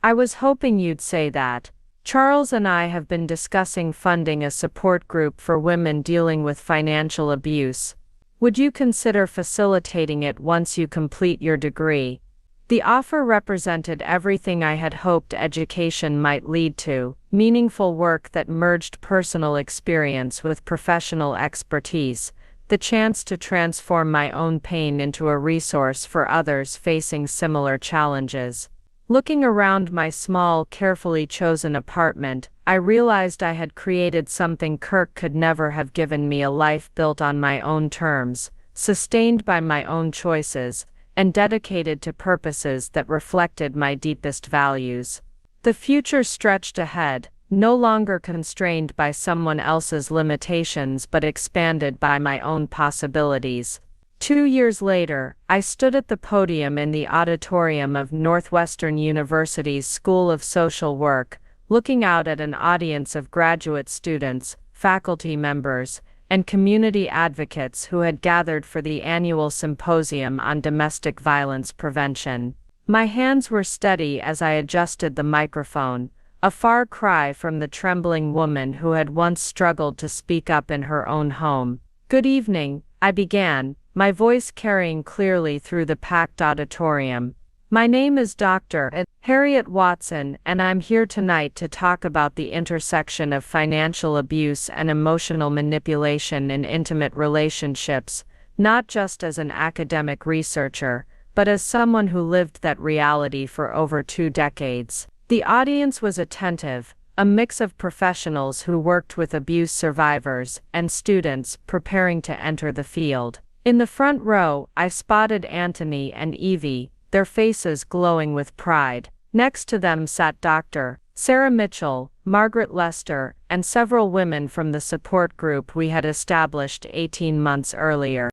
"I was hoping you'd say that. Charles and I have been discussing funding a support group for women dealing with financial abuse. Would you consider facilitating it once you complete your degree? The offer represented everything I had hoped education might lead to: meaningful work that merged personal experience with professional expertise, the chance to transform my own pain into a resource for others facing similar challenges. Looking around my small, carefully chosen apartment, I realized I had created something Kirk could never have given me: a life built on my own terms, sustained by my own choices, and dedicated to purposes that reflected my deepest values. The future stretched ahead, no longer constrained by someone else's limitations but expanded by my own possibilities. 2 years later, I stood at the podium in the auditorium of Northwestern University's School of Social Work, looking out at an audience of graduate students, faculty members, and community advocates who had gathered for the annual symposium on domestic violence prevention. My hands were steady as I adjusted the microphone, a far cry from the trembling woman who had once struggled to speak up in her own home. "Good evening," I began, my voice carrying clearly through the packed auditorium. "My name is Dr. Harriet Watson, and I'm here tonight to talk about the intersection of financial abuse and emotional manipulation in intimate relationships, not just as an academic researcher, but as someone who lived that reality for over 2 decades. The audience was attentive, a mix of professionals who worked with abuse survivors and students preparing to enter the field. In the front row, I spotted Anthony and Evie, their faces glowing with pride. Next to them sat Dr. Sarah Mitchell, Margaret Lester, and several women from the support group we had established 18 months earlier.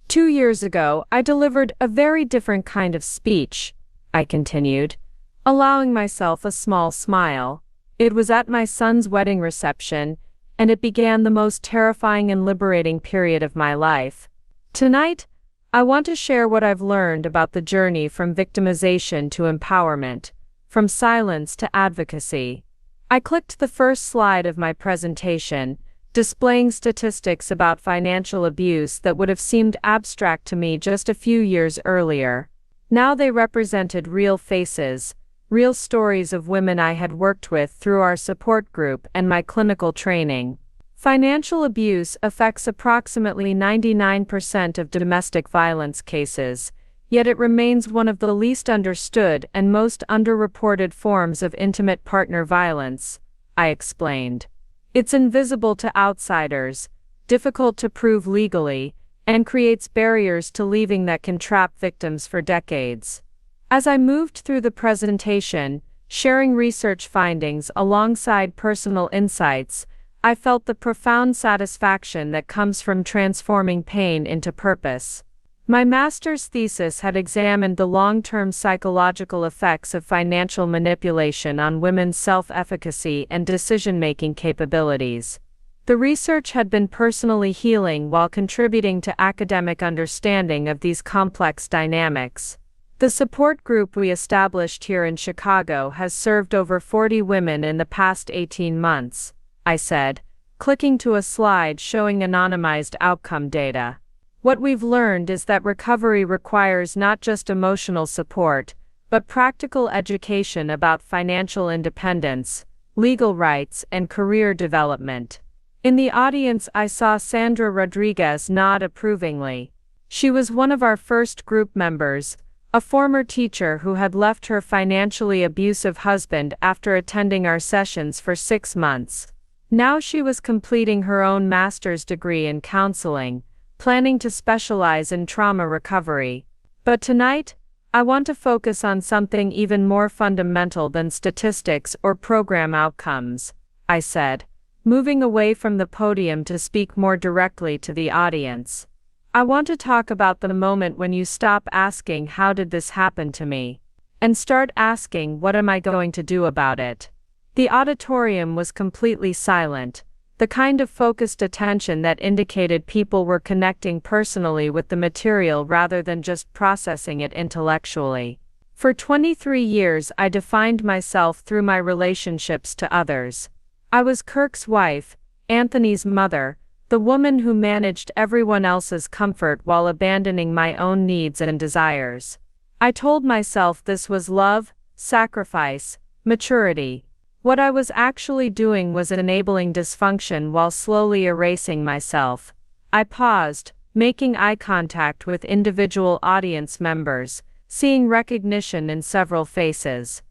2 years ago, I delivered a very different kind of speech, I continued, allowing myself a small smile. It was at my son's wedding reception, and it began the most terrifying and liberating period of my life. Tonight, I want to share what I've learned about the journey from victimization to empowerment, from silence to advocacy. I clicked the first slide of my presentation, displaying statistics about financial abuse that would have seemed abstract to me just a few years earlier. Now they represented real faces, real stories of women I had worked with through our support group and my clinical training. Financial abuse affects approximately 99% of domestic violence cases, yet it remains one of the least understood and most underreported forms of intimate partner violence, I explained. It's invisible to outsiders, difficult to prove legally, and creates barriers to leaving that can trap victims for decades. As I moved through the presentation, sharing research findings alongside personal insights, I felt the profound satisfaction that comes from transforming pain into purpose. My master's thesis had examined the long-term psychological effects of financial manipulation on women's self-efficacy and decision-making capabilities. The research had been personally healing while contributing to academic understanding of these complex dynamics. The support group we established here in Chicago has served over 40 women in the past 18 months, I said, clicking to a slide showing anonymized outcome data. What we've learned is that recovery requires not just emotional support, but practical education about financial independence, legal rights, and career development. In the audience, I saw Sandra Rodriguez nod approvingly. She was one of our first group members, a former teacher who had left her financially abusive husband after attending our sessions for 6 months. Now she was completing her own master's degree in counseling, planning to specialize in trauma recovery. But tonight, I want to focus on something even more fundamental than statistics or program outcomes, I said, moving away from the podium to speak more directly to the audience. I want to talk about the moment when you stop asking, "How did this happen to me?" and start asking, "What am I going to do about it?" The auditorium was completely silent, the kind of focused attention that indicated people were connecting personally with the material rather than just processing it intellectually. For 23 years, I defined myself through my relationships to others. I was Kirk's wife, Anthony's mother, the woman who managed everyone else's comfort while abandoning my own needs and desires. I told myself this was love, sacrifice, maturity. What I was actually doing was enabling dysfunction while slowly erasing myself. I paused, making eye contact with individual audience members, seeing recognition in several faces.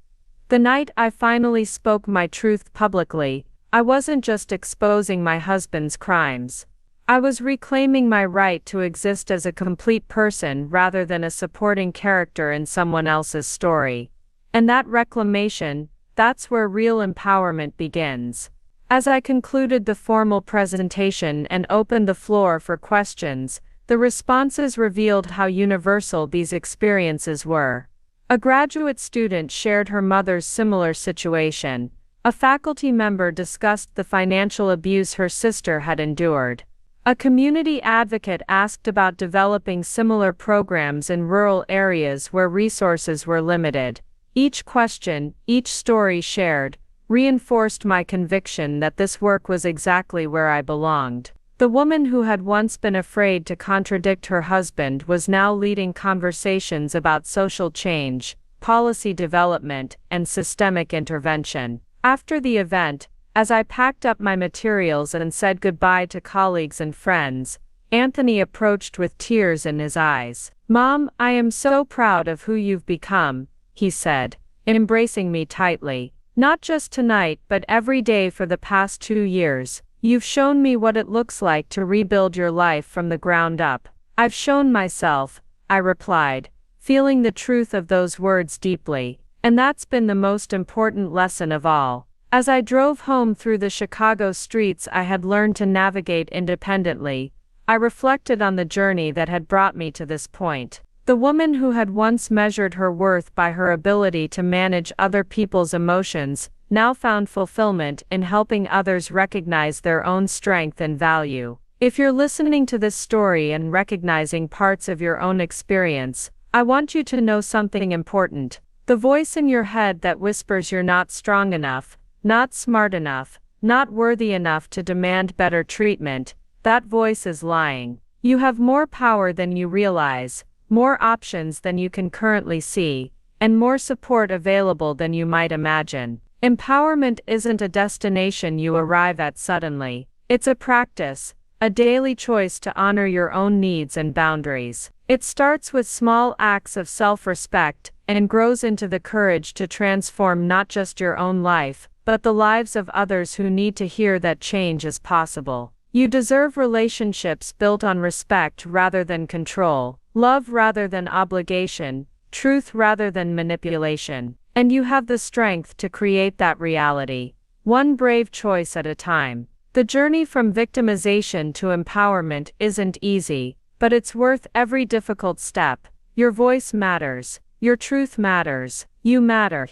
The night I finally spoke my truth publicly, I wasn't just exposing my husband's crimes. I was reclaiming my right to exist as a complete person rather than a supporting character in someone else's story. And that reclamation, that's where real empowerment begins. As I concluded the formal presentation and opened the floor for questions, the responses revealed how universal these experiences were. A graduate student shared her mother's similar situation. A faculty member discussed the financial abuse her sister had endured. A community advocate asked about developing similar programs in rural areas where resources were limited. Each question, each story shared, reinforced my conviction that this work was exactly where I belonged. The woman who had once been afraid to contradict her husband was now leading conversations about social change, policy development, and systemic intervention. After the event, as I packed up my materials and said goodbye to colleagues and friends, Anthony approached with tears in his eyes. "Mom, I am so proud of who you've become," he said, embracing me tightly. "Not just tonight but every day for the past 2 years. You've shown me what it looks like to rebuild your life from the ground up." "I've shown myself," I replied, feeling the truth of those words deeply. And that's been the most important lesson of all. As I drove home through the Chicago streets I had learned to navigate independently, I reflected on the journey that had brought me to this point. The woman who had once measured her worth by her ability to manage other people's emotions now found fulfillment in helping others recognize their own strength and value. If you're listening to this story and recognizing parts of your own experience, I want you to know something important. The voice in your head that whispers you're not strong enough, not smart enough, not worthy enough to demand better treatment, that voice is lying. You have more power than you realize, more options than you can currently see, and more support available than you might imagine. Empowerment isn't a destination you arrive at suddenly. It's a practice, a daily choice to honor your own needs and boundaries. It starts with small acts of self-respect and grows into the courage to transform not just your own life, but the lives of others who need to hear that change is possible. You deserve relationships built on respect rather than control, love rather than obligation, truth rather than manipulation. And you have the strength to create that reality, one brave choice at a time. The journey from victimization to empowerment isn't easy, but it's worth every difficult step. Your voice matters, your truth matters, you matter.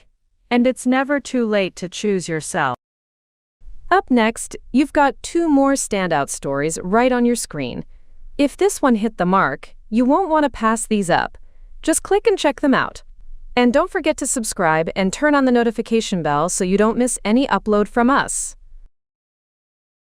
And it's never too late to choose yourself. Up next, you've got 2 more standout stories right on your screen. If this one hit the mark, you won't want to pass these up. Just click and check them out. And don't forget to subscribe and turn on the notification bell so you don't miss any upload from us.